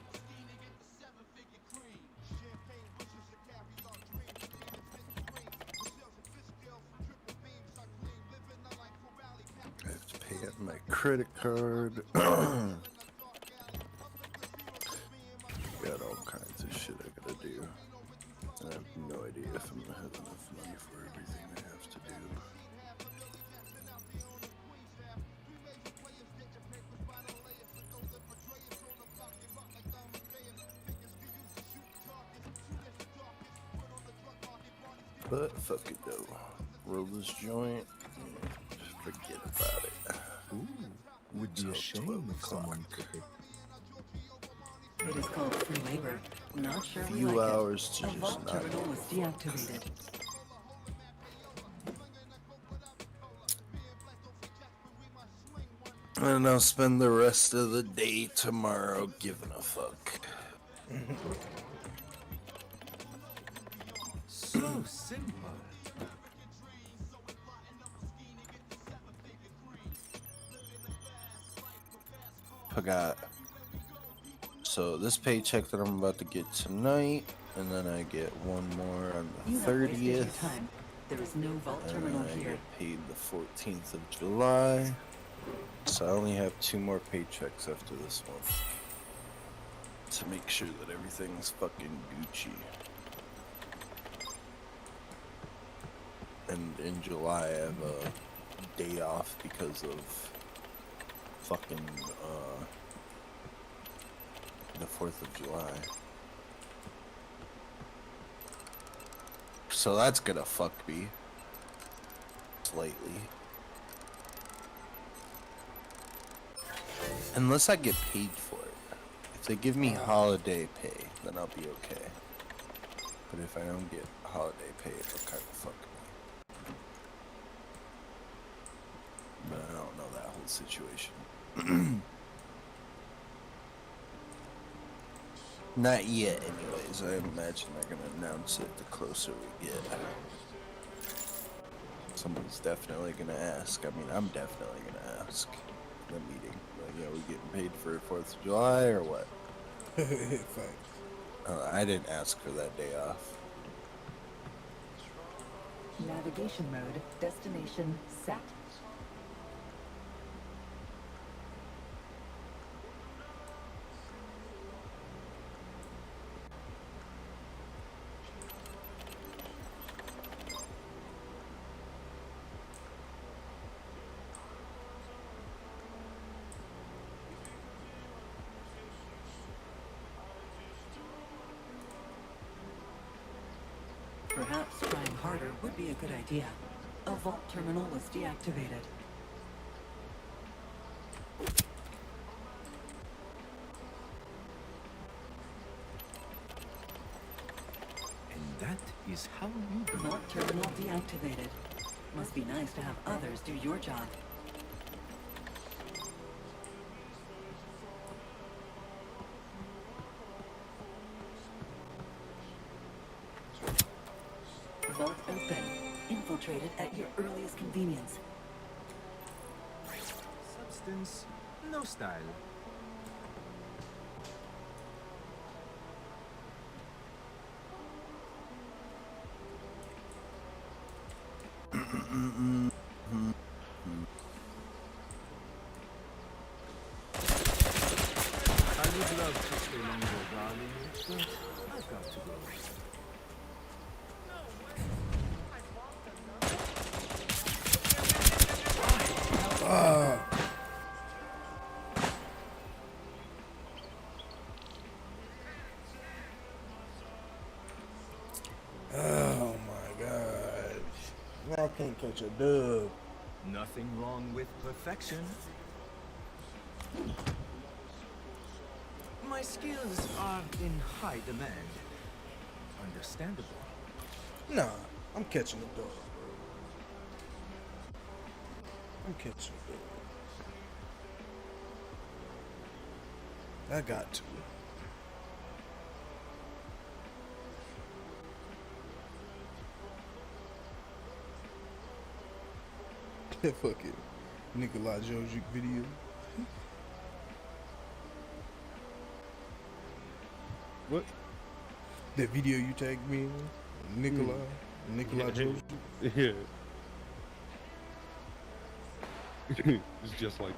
I have to pay up my credit card. Got all kinds of shit I gotta do. And I have no idea if I'm gonna have enough money for everything I have to do. But fuck it though. Roll this joint and forget about it. Ooh, would be a Till shame 12 if someone o'clock. took it. It is called free labor. Not sure we Few like hours it. to A just vault not terminal give a was deactivated. And I'll spend the rest of the day tomorrow giving a fuck. So simple. Forgot. So this paycheck that I'm about to get tonight, and then I get one more on the You have wasted your 30th, time. There is no vault and terminal then I here. get paid the 14th of July. So I only have 2 more paychecks after this one to make sure that everything's fucking Gucci. And in July I have a day off because of fucking the 4th of July. So that's gonna fuck me slightly. Unless I get paid for it. If they give me holiday pay, then I'll be okay. But if I don't get holiday pay, it'll kind of fuck me. But I don't know that whole situation. Not yet, anyways. I imagine they're gonna announce it the closer we get. Someone's definitely gonna ask. I mean, I'm definitely gonna ask in the meeting. Like, yeah, we getting paid for 4th of July or what? Facts. I didn't ask for that day off. Navigation mode. Destination set. Perhaps trying harder would be a good idea. A vault terminal was deactivated. And that is how you do Vault terminal deactivated. Must be nice to have others do your job. Vault open. Infiltrated at your earliest convenience. substance, no style. I would love to stay longer, darling, but I've got to go. can't catch a dub. Nothing wrong with perfection. My skills are in high demand. Understandable. Nah, I'm catching a dub, bro. I'm catching a dub. I got to. That fucking Nikolai Jojic video. What? That video you tagged me in? Nikolai Jojic. Yeah. It's just like him.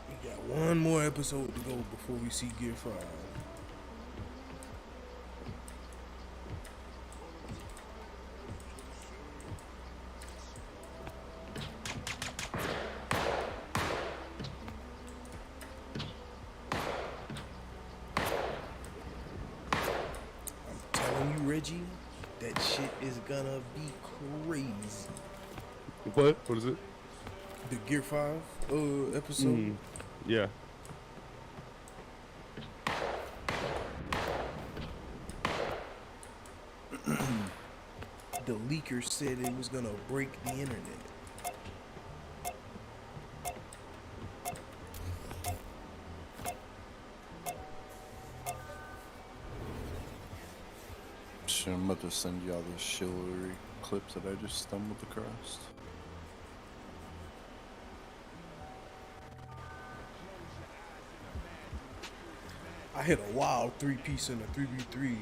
We got one more episode to go before we see Gear 5. I'm telling you, Reggie, that shit is gonna be crazy. What? What is it? The Gear 5 episode. Yeah. The leaker said it was gonna break the internet. Shit, I'm about to send y'all the chivalry clips that I just stumbled across. I hit a wild 3-piece in a 3v3.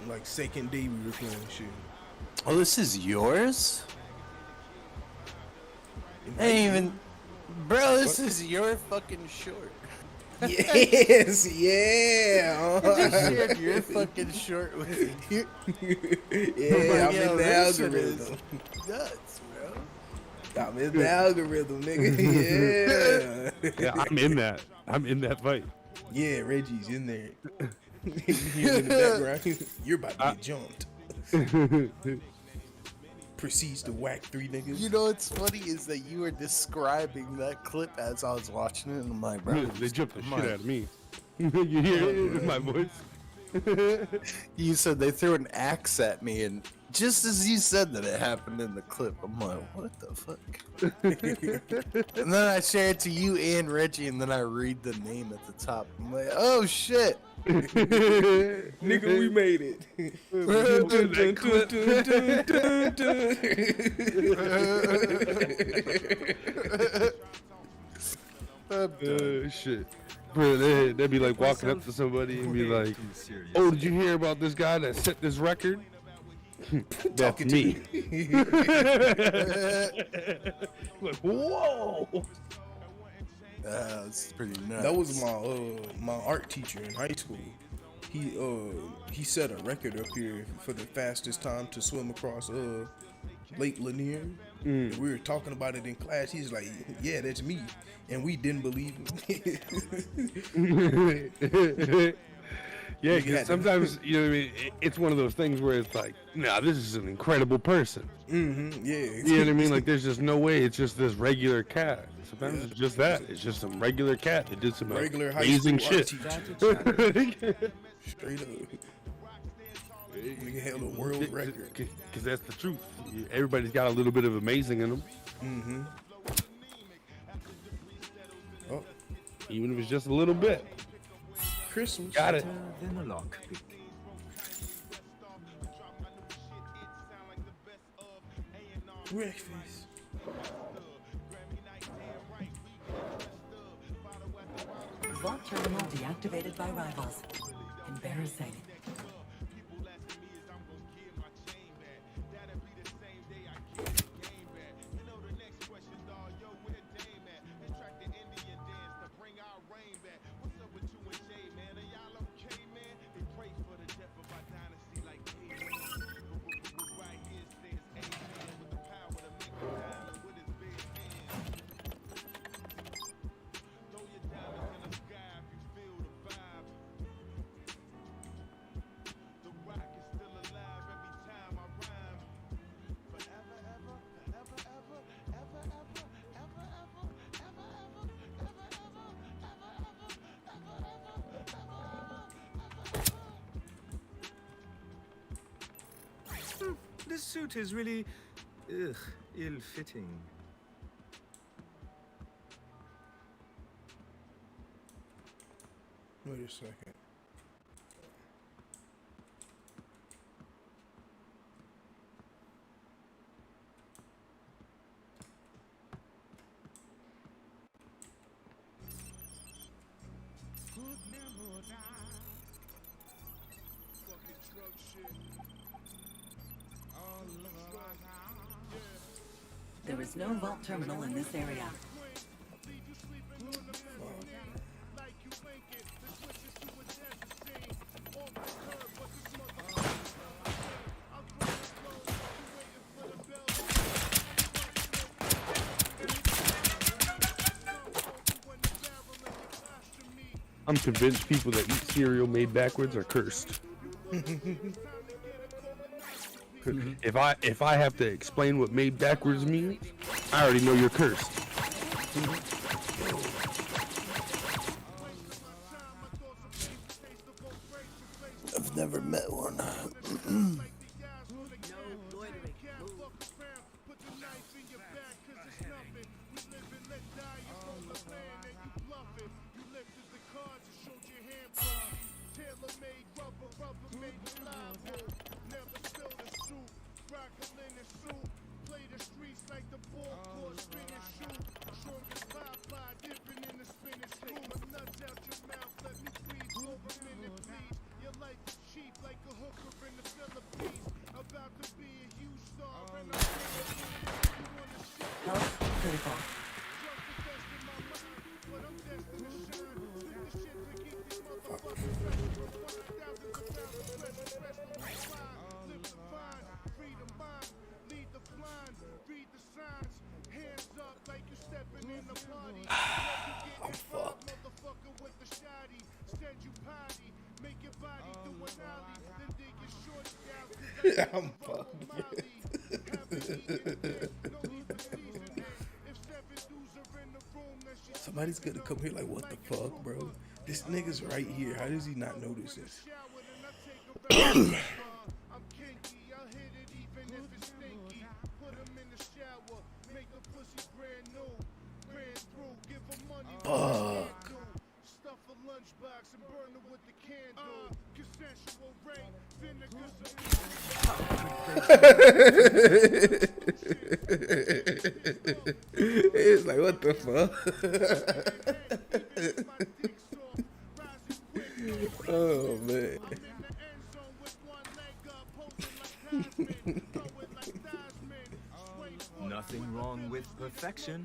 Like second day we were playing shit. Oh, this is yours? Ain't even, bro. This is your fucking short. Yes, yeah. I just shared your fucking short with you. Yeah, I'm in the this shit algorithm. is nuts, bro. I'm in the algorithm, nigga. Yeah. Yeah, I'm in that. I'm in that fight. Yeah, Reggie's in there. You hear him in the background. You're about to get jumped. Proceeds to whack 3 niggas. You know what's funny is that you were describing that clip as I was watching it, and I'm like, bro, They jumped the shit out of me. You hear it in my voice? you said they threw an axe at me, and just as you said that it happened in the clip, I'm like, what the fuck? And then I share it to you and Reggie, and then I read the name at the top. I'm like, oh shit. Nigga, we made it. Shit. Bro, they'd be like walking up to somebody and be like, oh, did you hear about this guy that set this record? That's Talking to me. you. Like, whoa. That's pretty nuts. That was my art teacher in high school. He set a record up here for the fastest time to swim across Lake Lanier. And we were talking about it in class. He's like, "Yeah, that's me," and we didn't believe him. Yeah, because sometimes, you know what I mean, it's one of those things where it's like, nah, this is an incredible person. Yeah. You know what I mean? Like, there's just no way it's just this regular cat. Sometimes it's just that. It's just some regular cat that did some Regular high amazing school art shit. teacher. Straight up. Nigga held a world record. Because that's the truth. Everybody's got a little bit of amazing in them. Oh, Even if it's just a little bit. Christmas. Got it. Then a lockpick. Breakfast. Vault terminal deactivated by rivals. Embarrassing. This suit is really, ill-fitting. Wait a second. There is no vault terminal in this area. I'm convinced people that eat cereal made backwards are cursed. If I have to explain what made backwards means, I already know you're cursed. I've never met one. Health critical. I'm fucked. I'm fucked. Somebody's gonna come here like, what the fuck, bro? This nigga's right here. How does he not notice this? Fuck. It's like, what the fuck? Oh man. Nothing wrong with perfection.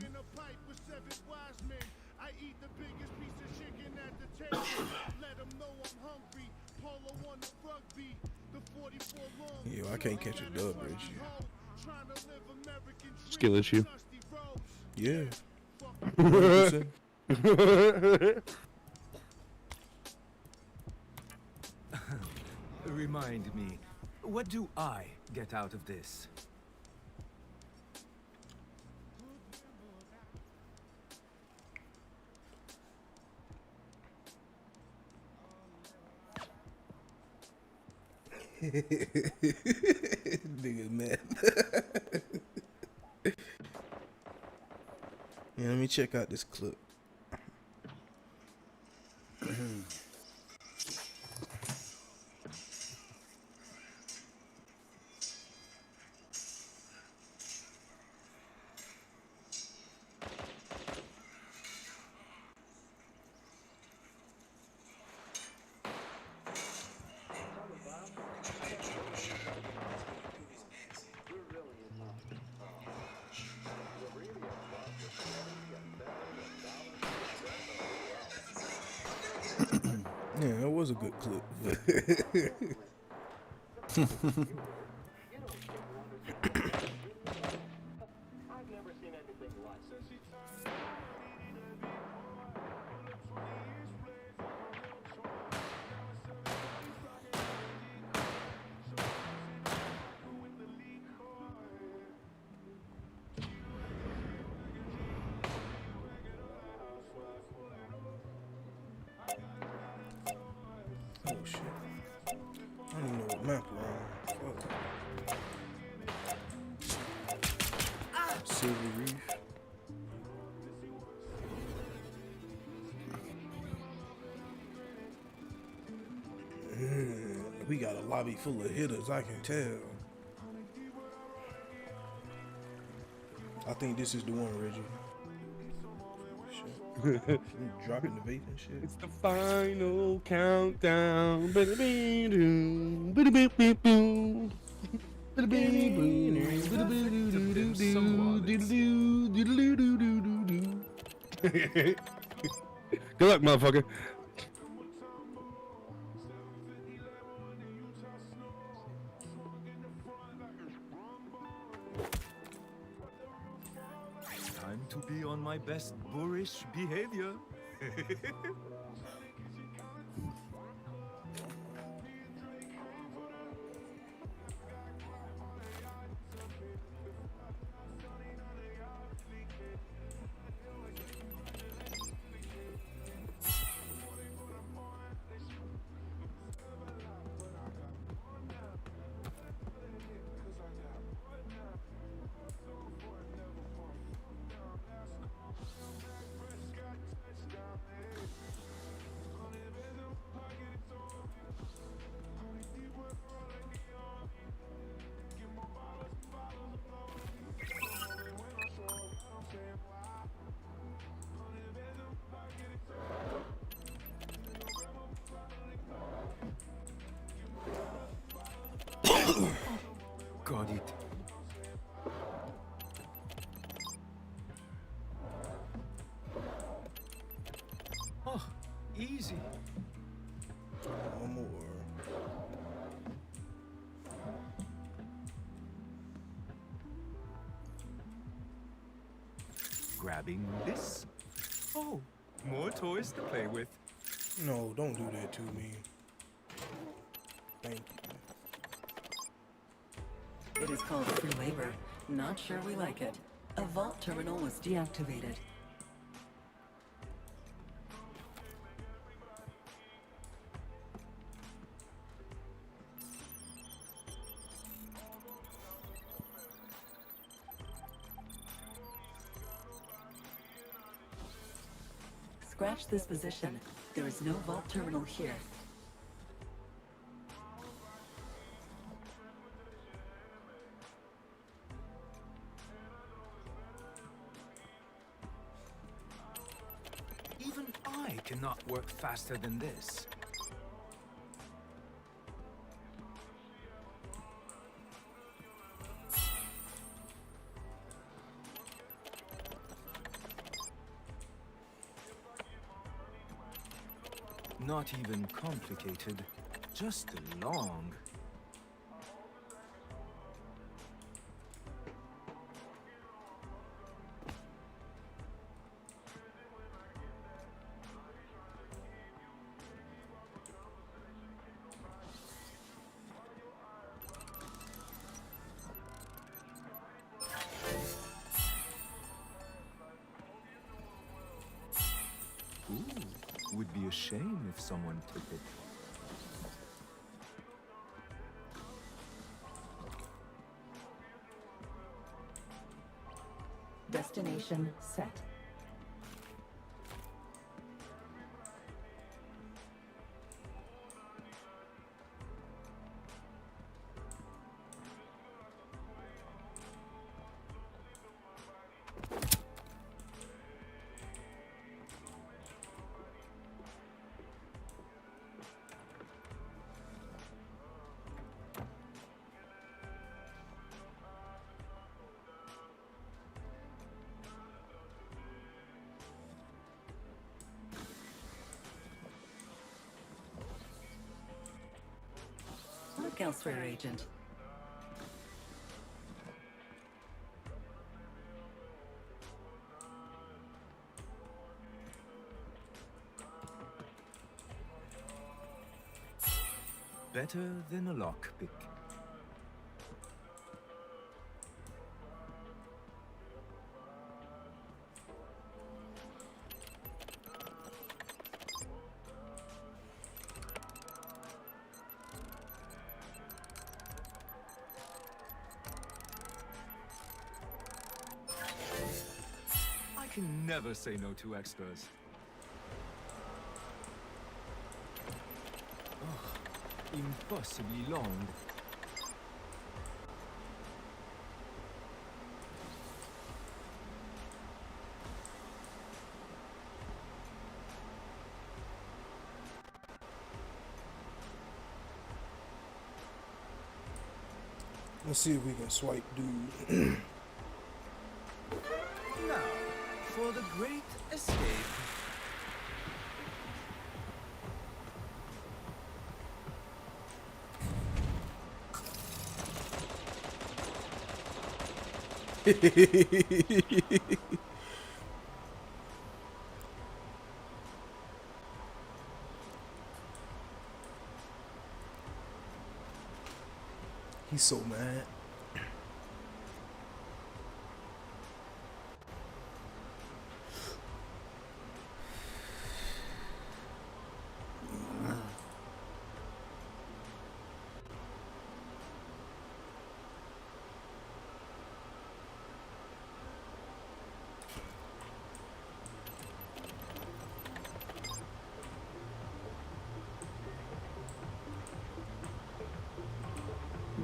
Yo, I can't catch a dub, Reggie. Skill issue. Yeah. 100%. Remind me, what do I get out of this? Nigga mad. Yeah, let me check out this clip. Yeah, that was a good clip. Oh shit. I don't even know what map we're on. Fuck. Silver Reef. We got a lobby full of hitters, I can tell. I think this is the one, Reggie. Shit. You dropping the vape and shit. It's the final countdown. Ba-da-bee-doo, ba-da-bee-bee-boo. Ba-da-bee-boo, ba-da-bee-doo-doo-doo-doo, doo-doo-doo-doo-doo-doo-doo. Good luck, motherfucker. Time to be on my best boorish behavior. Got it. Oh, easy. One more. Grabbing this. Oh, more toys to play with. No, don't do that to me. Thank you. It is called free labor. Not sure we like it. A vault terminal was deactivated. Scratch this position. There is no vault terminal here. Even I cannot work faster than this. Not even complicated, just long. Ooh, would be a shame if someone took it. Destination set. Look elsewhere, Agent. Better than a lockpick. I can never say no to extras. Oh, impossibly long. Let's see if we can swipe dude. Now, for the great escape. He's so mad.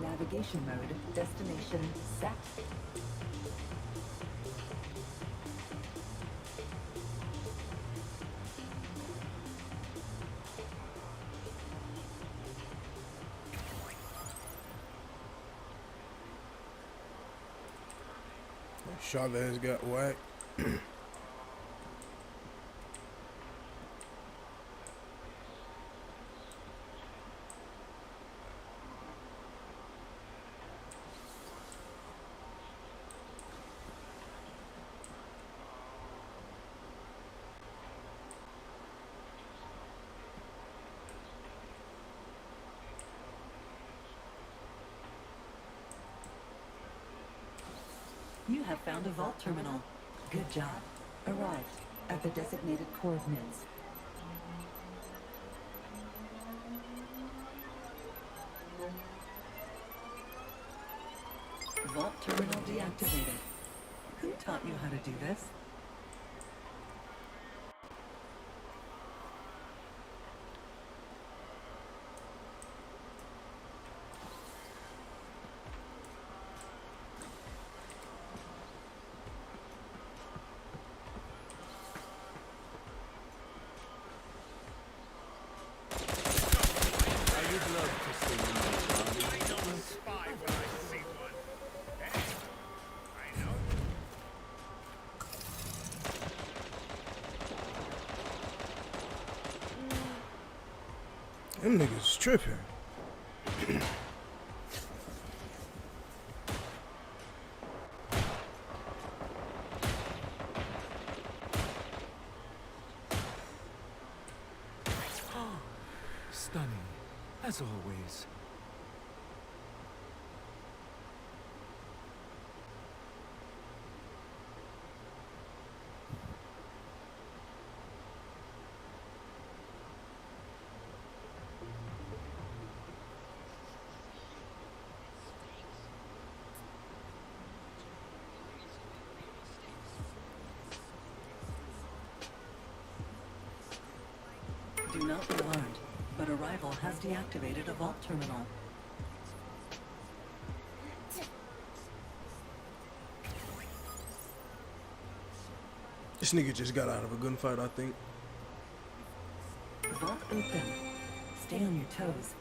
Navigation mode, destination set. Chavez got whacked. You have found a vault terminal. Good job. Arrived at the designated coordinates. Vault terminal deactivated. Who taught you how to do this? I would love to see you. I don't spy when I see one. Hey, I know. Them niggas tripping. Stunning, as always. Do not be alarmed, but Arrival has deactivated a vault terminal. This nigga just got out of a gunfight, I think. Vault open. Stay on your toes.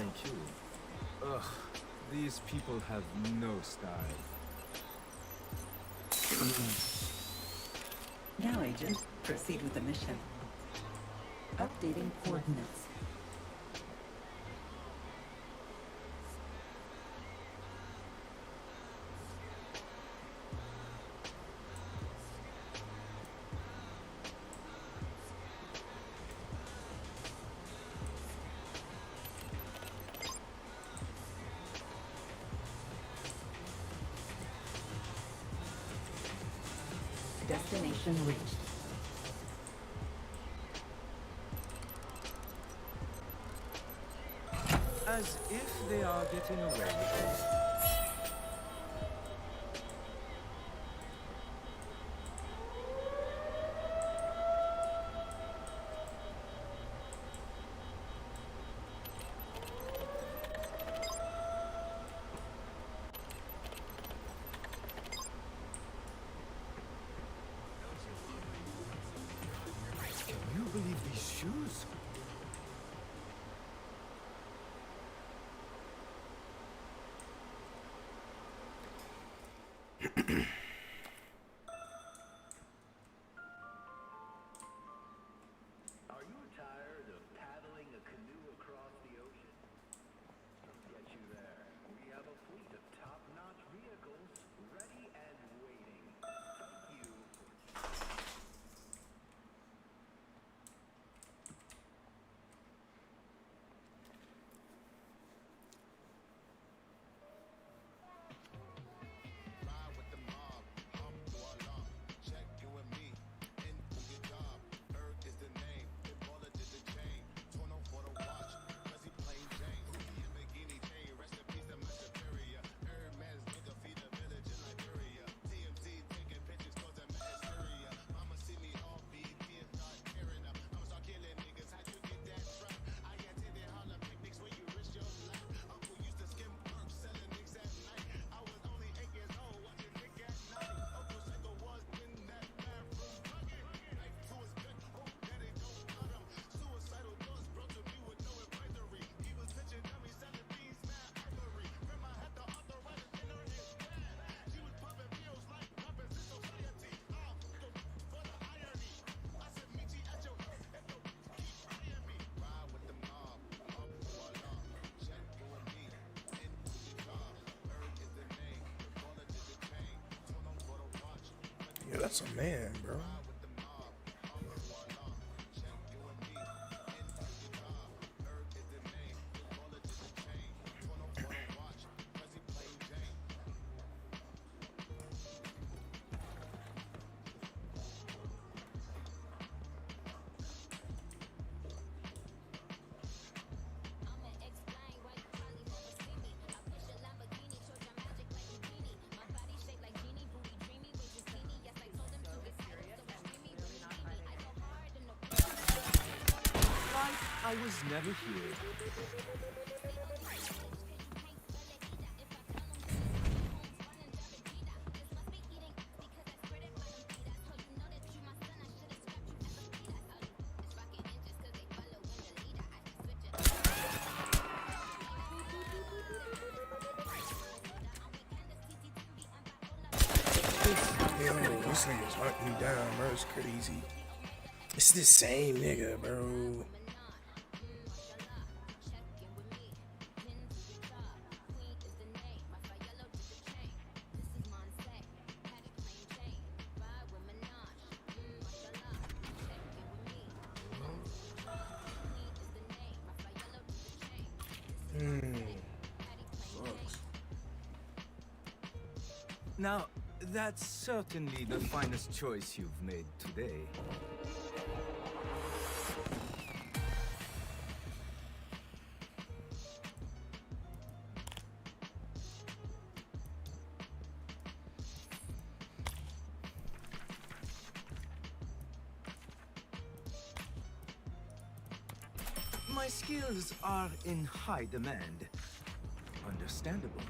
thank you. Ugh, these people have no style. Now, Agent, proceed with the mission. Updating coordinates. Destination reached. As if they are getting away with it. Can you believe these shoes? Are you tired of paddling a canoe across the ocean? Get you there. We have a fleet of top-notch vehicles ready and waiting. Thank you. Yeah, that's a man, bro. I was never here. Yo, this nigga's hunting me down, bro. It's crazy. It's the same nigga, bro. Sucks. Now, that's certainly the finest choice you've made today. My skills are in high demand. Understandable.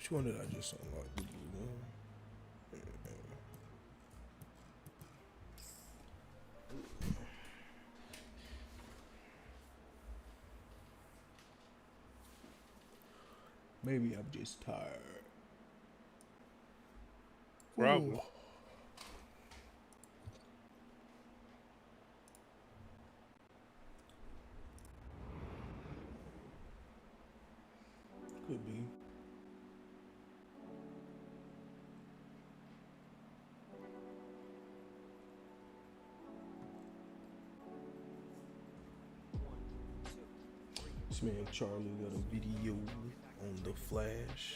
Which one did I just unlock? The blue one? Maybe I'm just tired. Probably. Ooh. Could be. This man Charlie got a video on the Flash.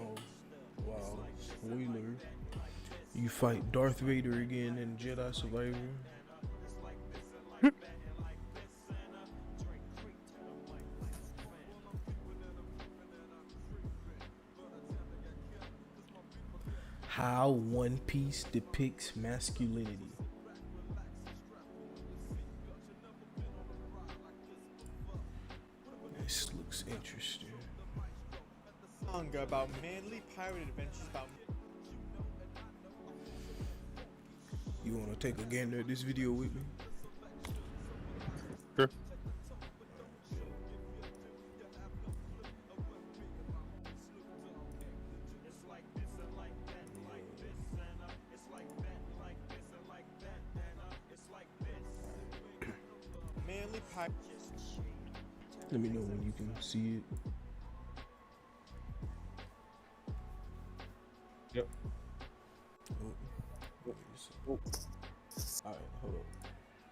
Oh, wow. Spoiler. You fight Darth Vader again in Jedi Survivor. How One Piece depicts masculinity. This looks interesting. Manga about manly pirate adventures about. You want to take a gander at this video with me? Sure. Manly pirate. Let me know when you can see it. Yep. Oh. Alright, hold up.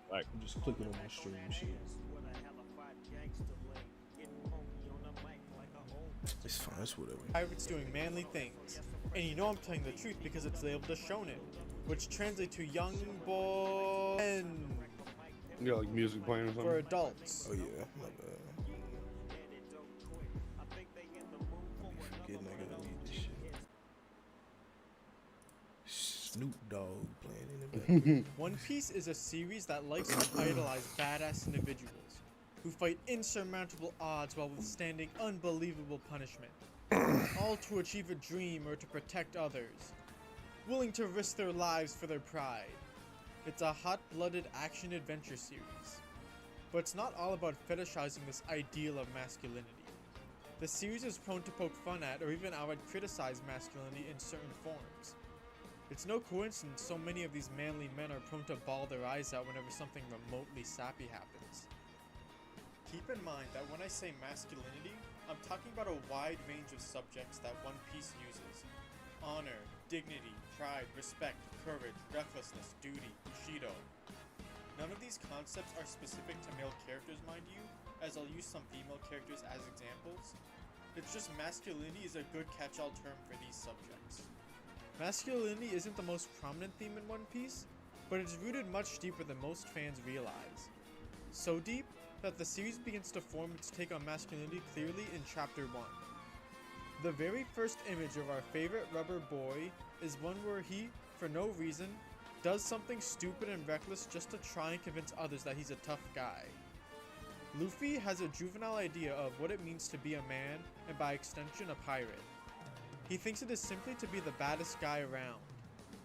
Alright. I'm just clicking on my stream shit. It's fine, it's whatever. Pirates doing manly things. And you know I'm telling the truth because it's labeled as shonen, which translates to young boy and You got like music playing or for something? adults. Oh yeah, my bad. Forgetting I gotta read this shit. Snoop Dogg playing in the background. One Piece is a series that likes to idolize badass individuals who fight insurmountable odds while withstanding unbelievable punishment, all to achieve a dream or to protect others, willing to risk their lives for their pride. It's a hot-blooded action-adventure series. But it's not all about fetishizing this ideal of masculinity. The series is prone to poke fun at or even outright criticize masculinity in certain forms. It's no coincidence so many of these manly men are prone to bawl their eyes out whenever something remotely sappy happens. Keep in mind that when I say masculinity, I'm talking about a wide range of subjects that One Piece uses. Honor, dignity, pride, respect, courage, recklessness, duty, Bushido. None of these concepts are specific to male characters, mind you, as I'll use some female characters as examples. It's just masculinity is a good catch-all term for these subjects. Masculinity isn't the most prominent theme in One Piece, but it's rooted much deeper than most fans realize. So deep that the series begins to form its take on masculinity clearly in Chapter 1. The very first image of our favorite rubber boy is one where he, for no reason, does something stupid and reckless just to try and convince others that he's a tough guy. Luffy has a juvenile idea of what it means to be a man, and by extension a pirate. He thinks it is simply to be the baddest guy around.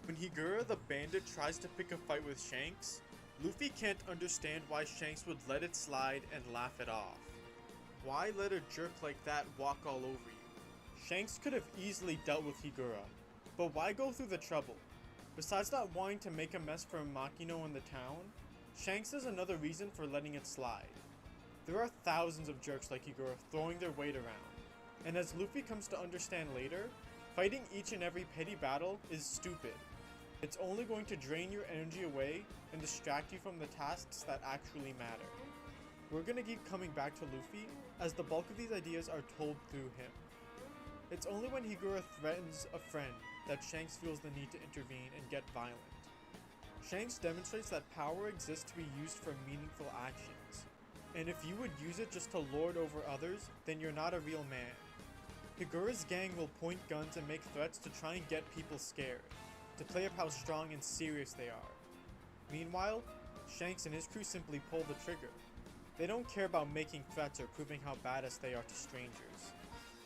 When Higura the bandit tries to pick a fight with Shanks, Luffy can't understand why Shanks would let it slide and laugh it off. Why let a jerk like that walk all over you? Shanks could have easily dealt with Higura, but why go through the trouble? Besides not wanting to make a mess for Makino in the town, Shanks has another reason for letting it slide. There are thousands of jerks like Higuro throwing their weight around, and as Luffy comes to understand later, fighting each and every petty battle is stupid. It's only going to drain your energy away and distract you from the tasks that actually matter. We're gonna keep coming back to Luffy, as the bulk of these ideas are told through him. It's only when Higuro threatens a friend that Shanks feels the need to intervene and get violent. Shanks demonstrates that power exists to be used for meaningful actions, and if you would use it just to lord over others, then you're not a real man. Higuro's gang will point guns and make threats to try and get people scared, to play up how strong and serious they are. Meanwhile, Shanks and his crew simply pull the trigger. They don't care about making threats or proving how badass they are to strangers.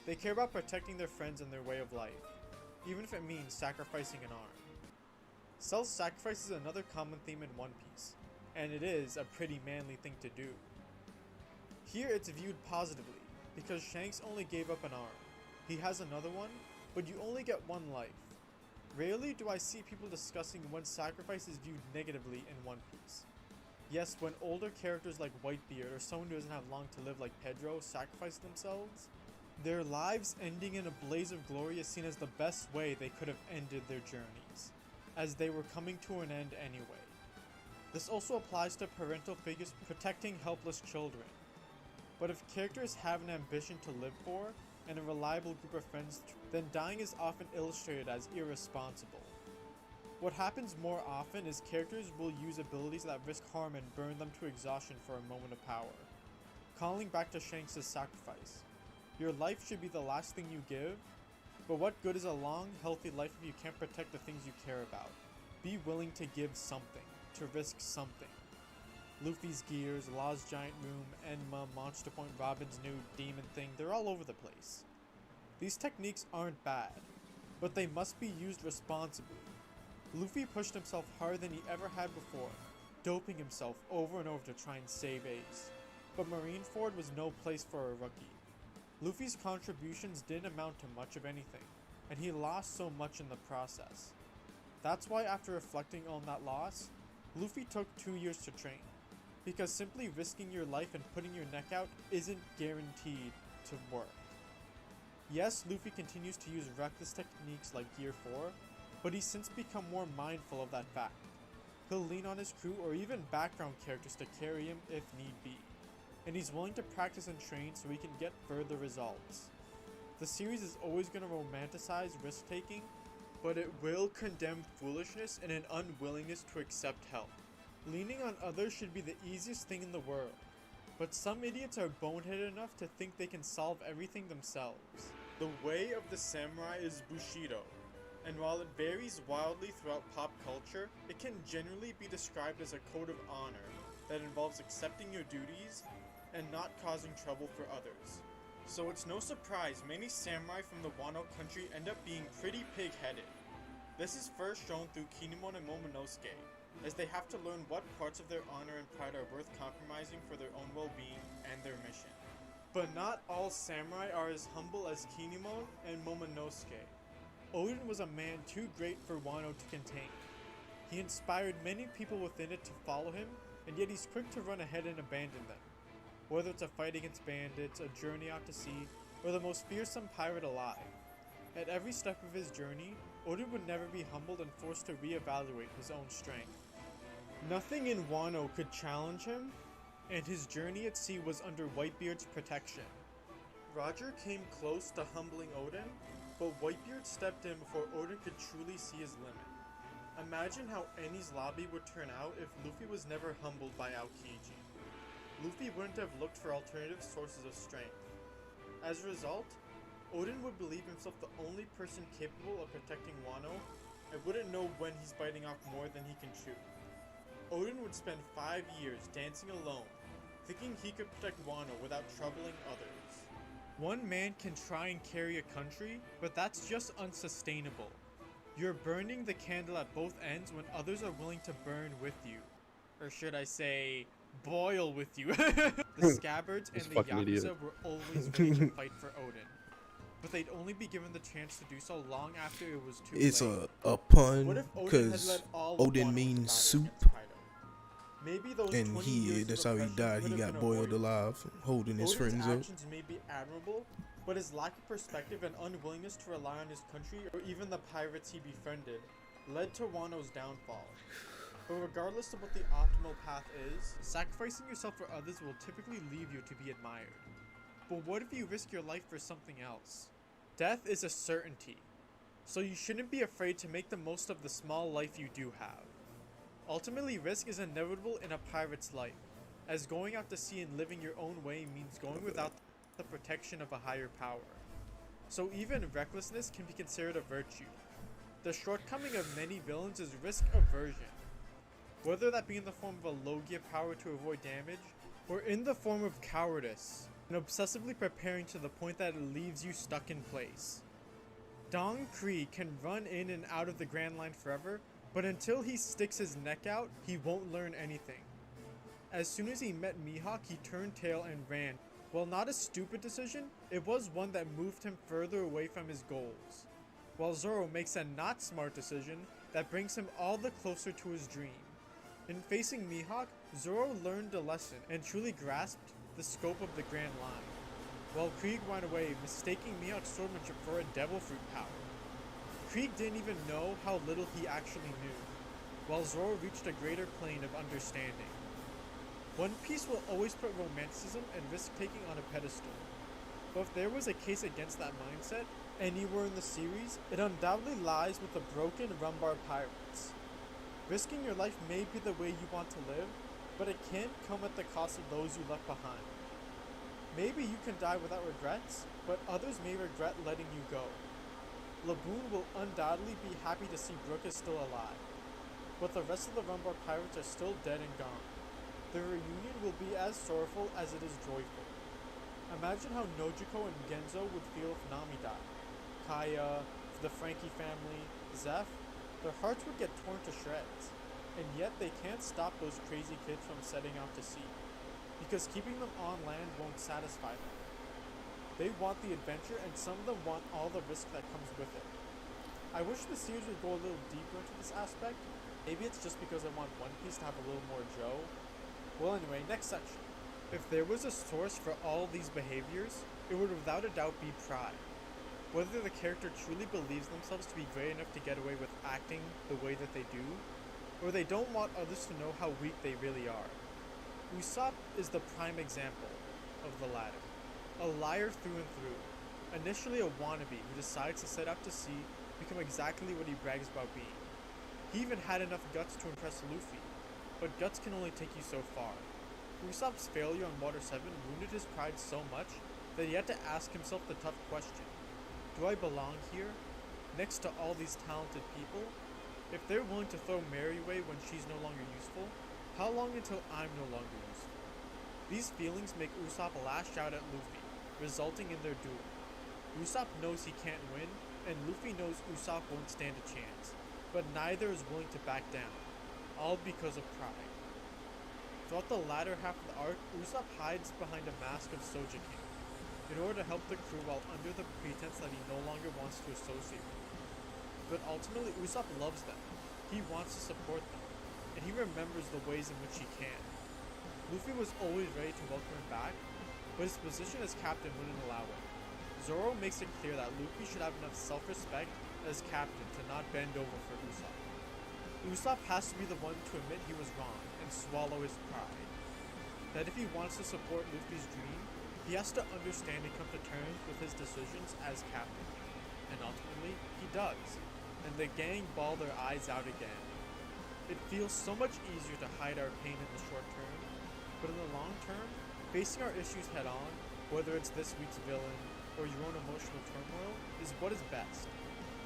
They care about protecting their friends and their way of life, even if it means sacrificing an arm. Self-sacrifice is another common theme in One Piece, and it is a pretty manly thing to do. Here it's viewed positively, because Shanks only gave up an arm. He has another one, but you only get one life. Rarely do I see people discussing when sacrifice is viewed negatively in One Piece. Yes, when older characters like Whitebeard or someone who doesn't have long to live like Pedro sacrifice themselves, their lives ending in a blaze of glory is seen as the best way they could have ended their journeys, as they were coming to an end anyway. This also applies to parental figures protecting helpless children. But if characters have an ambition to live for, and a reliable group of friends, then dying is often illustrated as irresponsible. What happens more often is characters will use abilities that risk harm and burn them to exhaustion for a moment of power. Calling back to Shanks' sacrifice. Your life should be the last thing you give, but what good is a long, healthy life if you can't protect the things you care about? Be willing to give something, to risk something. Luffy's gears, Law's giant room, Enma, Monster Point, Robin's new demon thing, they're all over the place. These techniques aren't bad, but they must be used responsibly. Luffy pushed himself harder than he ever had before, doping himself over and over to try and save Ace. But Marineford was no place for a rookie. Luffy's contributions didn't amount to much of anything, and he lost so much in the process. That's why after reflecting on that loss, Luffy took 2 years to train, because simply risking your life and putting your neck out isn't guaranteed to work. Yes, Luffy continues to use reckless techniques like Gear 4, but he's since become more mindful of that fact. He'll lean on his crew or even background characters to carry him if need be, and he's willing to practice and train so he can get further results. The series is always going to romanticize risk-taking, but it will condemn foolishness and an unwillingness to accept help. Leaning on others should be the easiest thing in the world, but some idiots are boneheaded enough to think they can solve everything themselves. The way of the samurai is Bushido, and while it varies wildly throughout pop culture, it can generally be described as a code of honor that involves accepting your duties and not causing trouble for others. So it's no surprise many samurai from the Wano country end up being pretty pig-headed. This is first shown through Kinemon and Momonosuke, as they have to learn what parts of their honor and pride are worth compromising for their own well-being and their mission. But not all samurai are as humble as Kinemon and Momonosuke. Odin was a man too great for Wano to contain. He inspired many people within it to follow him, and yet he's quick to run ahead and abandon them. Whether it's a fight against bandits, a journey out to sea, or the most fearsome pirate alive. At every step of his journey, Odin would never be humbled and forced to reevaluate his own strength. Nothing in Wano could challenge him, and his journey at sea was under Whitebeard's protection. Roger came close to humbling Odin, but Whitebeard stepped in before Odin could truly see his limit. Imagine how Eni's lobby would turn out if Luffy was never humbled by Aokiji. Luffy wouldn't have looked for alternative sources of strength. As a result, Odin would believe himself the only person capable of protecting Wano and wouldn't know when he's biting off more than he can chew. Odin would spend 5 years dancing alone, thinking he could protect Wano without troubling others. One man can try and carry a country, but that's just unsustainable. You're burning the candle at both ends when others are willing to burn with you. Or should I say, boil with you. The Scabbards and the Yakuza were always ready to fight for Odin. but they'd only be given the chance to do so long after it was too It's late. a What pun if Odin had because led all of Odin Wano into means battle soup, against Kaido? Maybe those and 20 years that's of how he oppression died. could He have got been boiled avoided. alive, holding his Odin's friends up. actions may be admirable, but his lack of perspective and unwillingness to rely on his country or even the pirates he befriended led to Wano's downfall. But regardless of what the optimal path is, sacrificing yourself for others will typically leave you to be admired. But what if you risk your life for something else? Death is a certainty, so you shouldn't be afraid to make the most of the small life you do have. Ultimately, risk is inevitable in a pirate's life, as going out to sea and living your own way means going without the protection of a higher power. So even recklessness can be considered a virtue. The shortcoming of many villains is risk aversion, whether that be in the form of a Logia power to avoid damage, or in the form of cowardice, and obsessively preparing to the point that it leaves you stuck in place. Dong Kree can run in and out of the Grand Line forever, but until he sticks his neck out, he won't learn anything. As soon as he met Mihawk, he turned tail and ran. While not a stupid decision, it was one that moved him further away from his goals. While Zoro makes a not smart decision that brings him all the closer to his dream. In facing Mihawk, Zoro learned a lesson and truly grasped the scope of the Grand Line, while Krieg ran away, mistaking Mihawk's swordsmanship for a devil fruit power. Krieg didn't even know how little he actually knew, while Zoro reached a greater plane of understanding. One Piece will always put romanticism and risk-taking on a pedestal, but if there was a case against that mindset anywhere in the series, it undoubtedly lies with the broken Rumbar pirates. Risking your life may be the way you want to live, but it can come at the cost of those you left behind. Maybe you can die without regrets, but others may regret letting you go. Laboon will undoubtedly be happy to see Brook is still alive, but the rest of the Rumbar pirates are still dead and gone. The reunion will be as sorrowful as it is joyful. Imagine how Nojiko and Genzo would feel if Nami died. Kaya, the Frankie family, Zeph, their hearts would get torn to shreds. And yet they can't stop those crazy kids from setting out to sea, because keeping them on land won't satisfy them. They want the adventure, and some of them want all the risk that comes with it. I wish the series would go a little deeper into this aspect. Maybe it's just because I want One Piece to have a little more Joe. Well anyway, next section. If there was a source for all these behaviors, it would without a doubt be pride. Whether the character truly believes themselves to be great enough to get away with acting the way that they do, or they don't want others to know how weak they really are. Usopp is the prime example of the latter. A liar through and through. Initially a wannabe who decides to set out to sea, become exactly what he brags about being. He even had enough guts to impress Luffy, but guts can only take you so far. Usopp's failure on Water 7 wounded his pride so much that he had to ask himself the tough question. Do I belong here, next to all these talented people? If they're willing to throw Mary away when she's no longer useful, how long until I'm no longer useful? These feelings make Usopp lash out at Luffy, resulting in their duel. Usopp knows he can't win, and Luffy knows Usopp won't stand a chance, but neither is willing to back down, all because of pride. Throughout the latter half of the arc, Usopp hides behind a mask of Soja King, in order to help the crew while under the pretense that he no longer wants to associate with them. But ultimately, Usopp loves them. He wants to support them, and he remembers the ways in which he can. Luffy was always ready to welcome him back, but his position as captain wouldn't allow it. Zoro makes it clear that Luffy should have enough self-respect as captain to not bend over for Usopp. Usopp has to be the one to admit he was wrong and swallow his pride. That if he wants to support Luffy's dream, he has to understand and come to terms with his decisions as captain. And ultimately, he does. And the gang bawl their eyes out again. It feels so much easier to hide our pain in the short term, but in the long term, facing our issues head on, whether it's this week's villain or your own emotional turmoil, is what is best.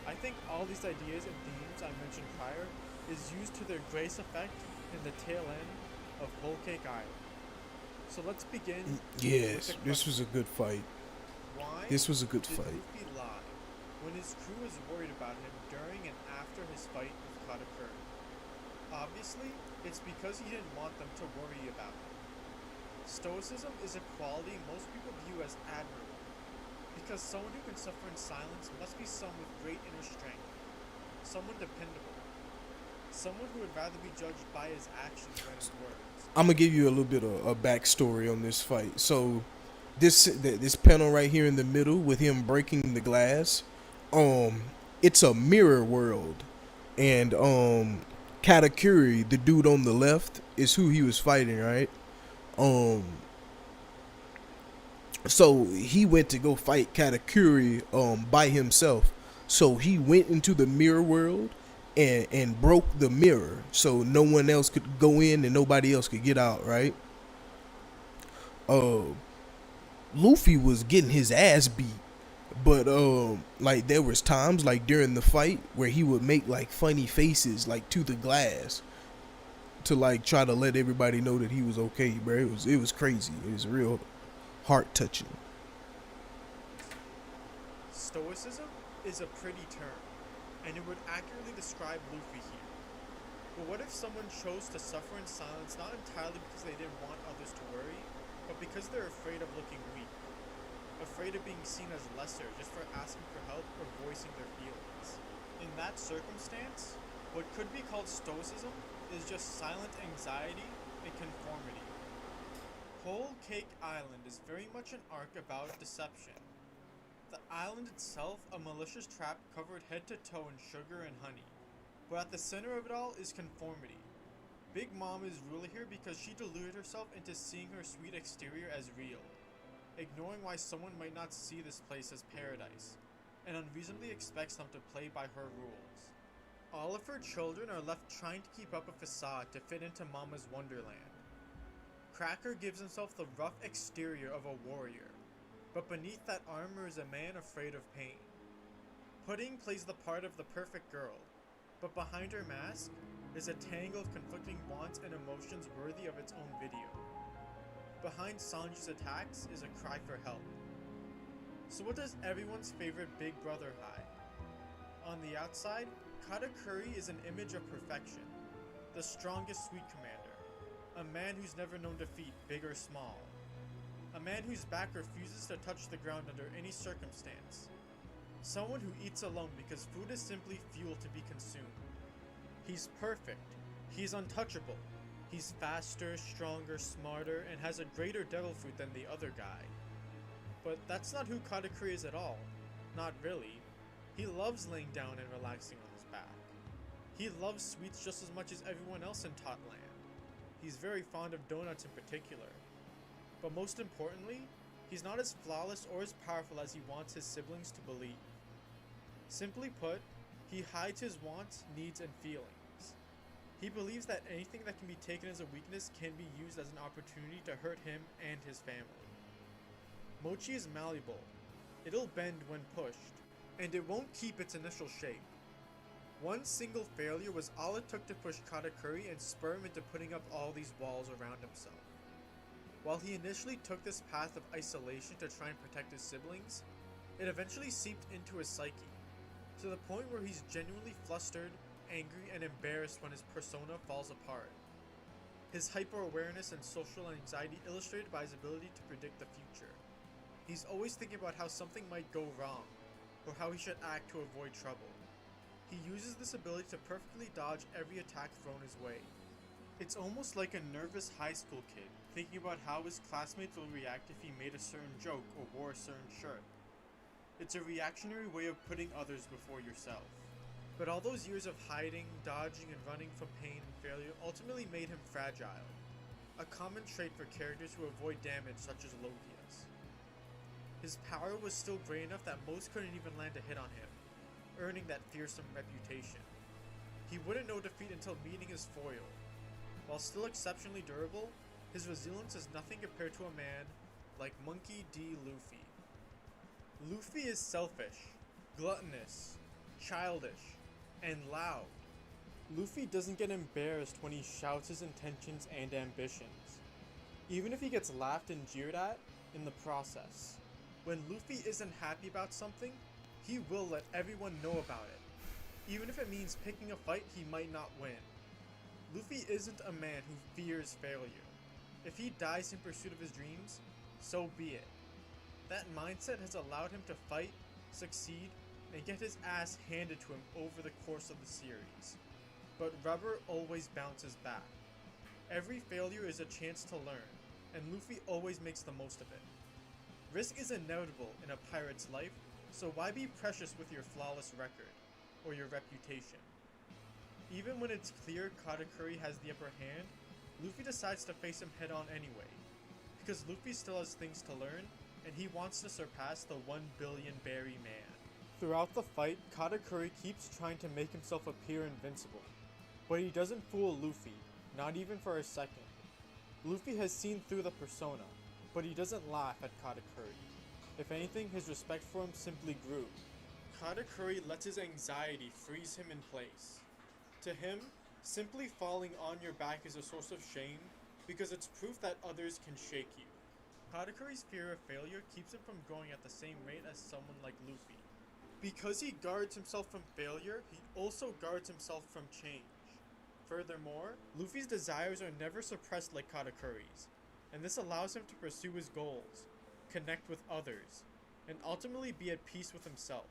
I think all these ideas and themes I mentioned prior is used to their greatest effect in the tail end of Whole Cake Island. So let's begin. Yes, this was a good fight. Why This was a good did fight. Luffy lie when his crew was worried about him during and after his fight with Cloud occurred? Obviously, it's because he didn't want them to worry about him. Stoicism is a quality most people view as admirable, Because someone who can suffer in silence must be someone with great inner strength. Someone dependable. Someone who would rather be judged by his actions than his words. I'm gonna give you a little bit of a backstory on this fight. So, this panel right here in the middle with him breaking the glass, it's a mirror world, and Katakuri, the dude on the left, is who he was fighting, right? So he went to go fight Katakuri by himself. So he went into the mirror world and broke the mirror so no one else could go in and nobody else could get out, right? Luffy was getting his ass beat. But like there was times like during the fight where he would make like funny faces like to the glass to like try to let everybody know that he was okay, bro. It was crazy. It was real heart touching. Stoicism is a pretty term, and it would accurately describe Luffy here. But what if someone chose to suffer in silence not entirely because they didn't want others to worry, but because they're afraid of looking weak? Afraid of being seen as lesser just for asking for help or voicing their feelings. In that circumstance, what could be called stoicism is just silent anxiety and conformity. Whole Cake Island is very much an arc about deception. The island itself, a malicious trap covered head to toe in sugar and honey. But at the center of it all is conformity. Big Mom is ruler here because she deluded herself into seeing her sweet exterior as real, ignoring why someone might not see this place as paradise, and unreasonably expects them to play by her rules. All of her children are left trying to keep up a facade to fit into Mama's wonderland. Cracker gives himself the rough exterior of a warrior, but beneath that armor is a man afraid of pain. Pudding plays the part of the perfect girl, but behind her mask is a tangle of conflicting wants and emotions worthy of its own video. Behind Sanji's attacks is a cry for help. So what does everyone's favorite big brother hide? On the outside, Katakuri is an image of perfection, the strongest sweet commander, a man who's never known defeat, big or small, a man whose back refuses to touch the ground under any circumstance, someone who eats alone because food is simply fuel to be consumed. He's perfect, he's untouchable, he's faster, stronger, smarter, and has a greater devil fruit than the other guy. But that's not who Katakuri is at all. Not really. He loves laying down and relaxing on his back. He loves sweets just as much as everyone else in Totland. He's very fond of donuts in particular. But most importantly, he's not as flawless or as powerful as he wants his siblings to believe. Simply put, he hides his wants, needs, and feelings. He believes that anything that can be taken as a weakness can be used as an opportunity to hurt him and his family. Mochi is malleable. It'll bend when pushed, and it won't keep its initial shape. One single failure was all it took to push Katakuri and spur him into putting up all these walls around himself. While he initially took this path of isolation to try and protect his siblings, it eventually seeped into his psyche, to the point where he's genuinely flustered, angry, and embarrassed when his persona falls apart. His hyper-awareness and social anxiety illustrated by his ability to predict the future. He's always thinking about how something might go wrong, or how he should act to avoid trouble. He uses this ability to perfectly dodge every attack thrown his way. It's almost like a nervous high school kid, thinking about how his classmates will react if he made a certain joke or wore a certain shirt. It's a reactionary way of putting others before yourself. But all those years of hiding, dodging, and running from pain and failure ultimately made him fragile, a common trait for characters who avoid damage such as Lokias. His power was still great enough that most couldn't even land a hit on him, earning that fearsome reputation. He wouldn't know defeat until meeting his foil. While still exceptionally durable, his resilience is nothing compared to a man like Monkey D. Luffy. Luffy is selfish, gluttonous, childish, and loud. Luffy doesn't get embarrassed when he shouts his intentions and ambitions, even if he gets laughed and jeered at in the process. When Luffy isn't happy about something, he will let everyone know about it, even if it means picking a fight he might not win. Luffy isn't a man who fears failure. If he dies in pursuit of his dreams, so be it. That mindset has allowed him to fight, succeed, and get his ass handed to him over the course of the series. But rubber always bounces back. Every failure is a chance to learn, and Luffy always makes the most of it. Risk is inevitable in a pirate's life, so why be precious with your flawless record, or your reputation? Even when it's clear Katakuri has the upper hand, Luffy decides to face him head on anyway, because Luffy still has things to learn, and he wants to surpass the 1 billion berry man. Throughout the fight, Katakuri keeps trying to make himself appear invincible, but he doesn't fool Luffy, not even for a second. Luffy has seen through the persona, but he doesn't laugh at Katakuri. If anything, his respect for him simply grew. Katakuri lets his anxiety freeze him in place. To him, simply falling on your back is a source of shame because it's proof that others can shake you. Katakuri's fear of failure keeps him from growing at the same rate as someone like Luffy. Because he guards himself from failure, he also guards himself from change. Furthermore, Luffy's desires are never suppressed like Katakuri's, and this allows him to pursue his goals, connect with others, and ultimately be at peace with himself.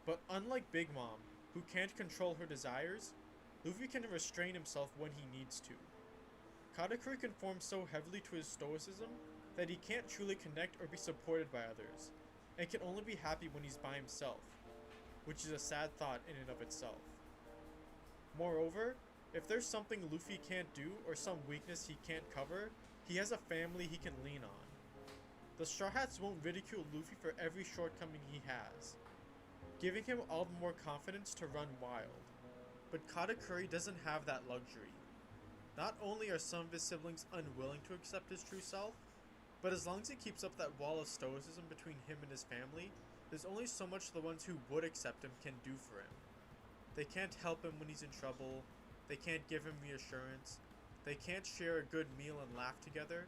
But unlike Big Mom, who can't control her desires, Luffy can restrain himself when he needs to. Katakuri conforms so heavily to his stoicism that he can't truly connect or be supported by others, and can only be happy when he's by himself, which is a sad thought in and of itself. Moreover, if there's something Luffy can't do or some weakness he can't cover, he has a family he can lean on. The Straw Hats won't ridicule Luffy for every shortcoming he has, giving him all the more confidence to run wild. But Katakuri doesn't have that luxury. Not only are some of his siblings unwilling to accept his true self, but as long as he keeps up that wall of stoicism between him and his family, there's only so much the ones who would accept him can do for him. They can't help him when he's in trouble, they can't give him reassurance, they can't share a good meal and laugh together.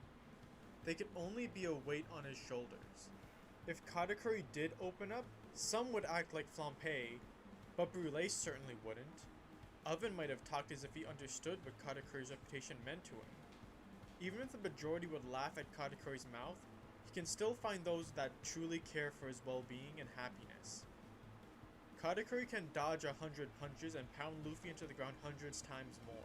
They can only be a weight on his shoulders. If Katakuri did open up, some would act like Flampe, but Brûlé certainly wouldn't. Oven might have talked as if he understood what Katakuri's reputation meant to him. Even if the majority would laugh at Katakuri's mouth, he can still find those that truly care for his well-being and happiness. Katakuri can dodge 100 punches and pound Luffy into the ground hundreds times more.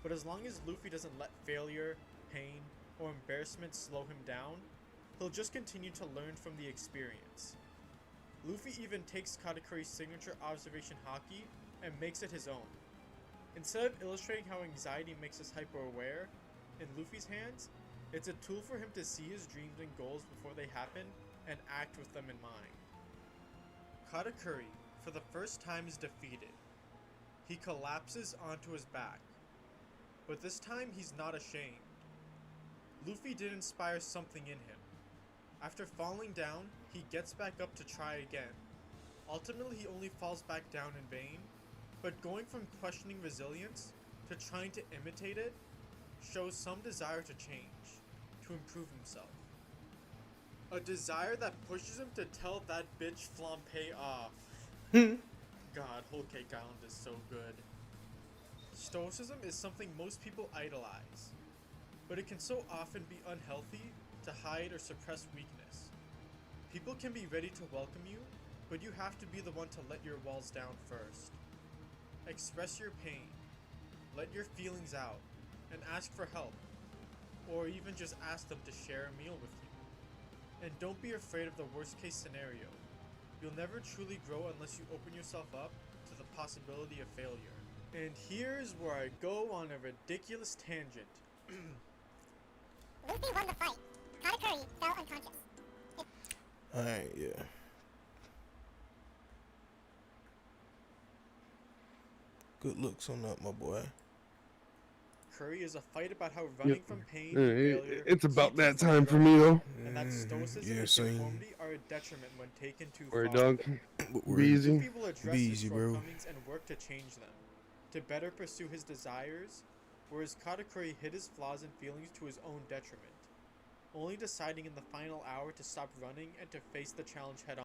But as long as Luffy doesn't let failure, pain, or embarrassment slow him down, he'll just continue to learn from the experience. Luffy even takes Katakuri's signature observation haki and makes it his own. Instead of illustrating how anxiety makes us hyper-aware, in Luffy's hands, it's a tool for him to see his dreams and goals before they happen and act with them in mind. Katakuri, for the first time, is defeated. He collapses onto his back, but this time he's not ashamed. Luffy did inspire something in him. After falling down, he gets back up to try again. Ultimately, he only falls back down in vain, but going from questioning resilience to trying to imitate it shows some desire to change, to improve himself. A desire that pushes him to tell that bitch Flampe off. God, Whole Cake Island is so good. Stoicism is something most people idolize, but it can so often be unhealthy to hide or suppress weakness. People can be ready to welcome you, but you have to be the one to let your walls down first. Express your pain, let your feelings out, and ask for help, or even just ask them to share a meal with you. And don't be afraid of the worst case scenario. You'll never truly grow unless you open yourself up to the possibility of failure. And here's where I go on a ridiculous tangent. Luffy won the fight. Katakuri fell unconscious. Alright, yeah. Good looks on that, my boy. Curry is a fight about how running from pain and failure It's about keeps you that from time for growing, me though. and that stoicism Yeah, and same. conformity are a detriment when taken too Where far. dog? Be easy. Luffy will address Be his easy, bro. shortcomings and work to change them, to better pursue his desires, whereas Katakuri hid his flaws and feelings to his own detriment, only deciding in the final hour to stop running and to face the challenge head on.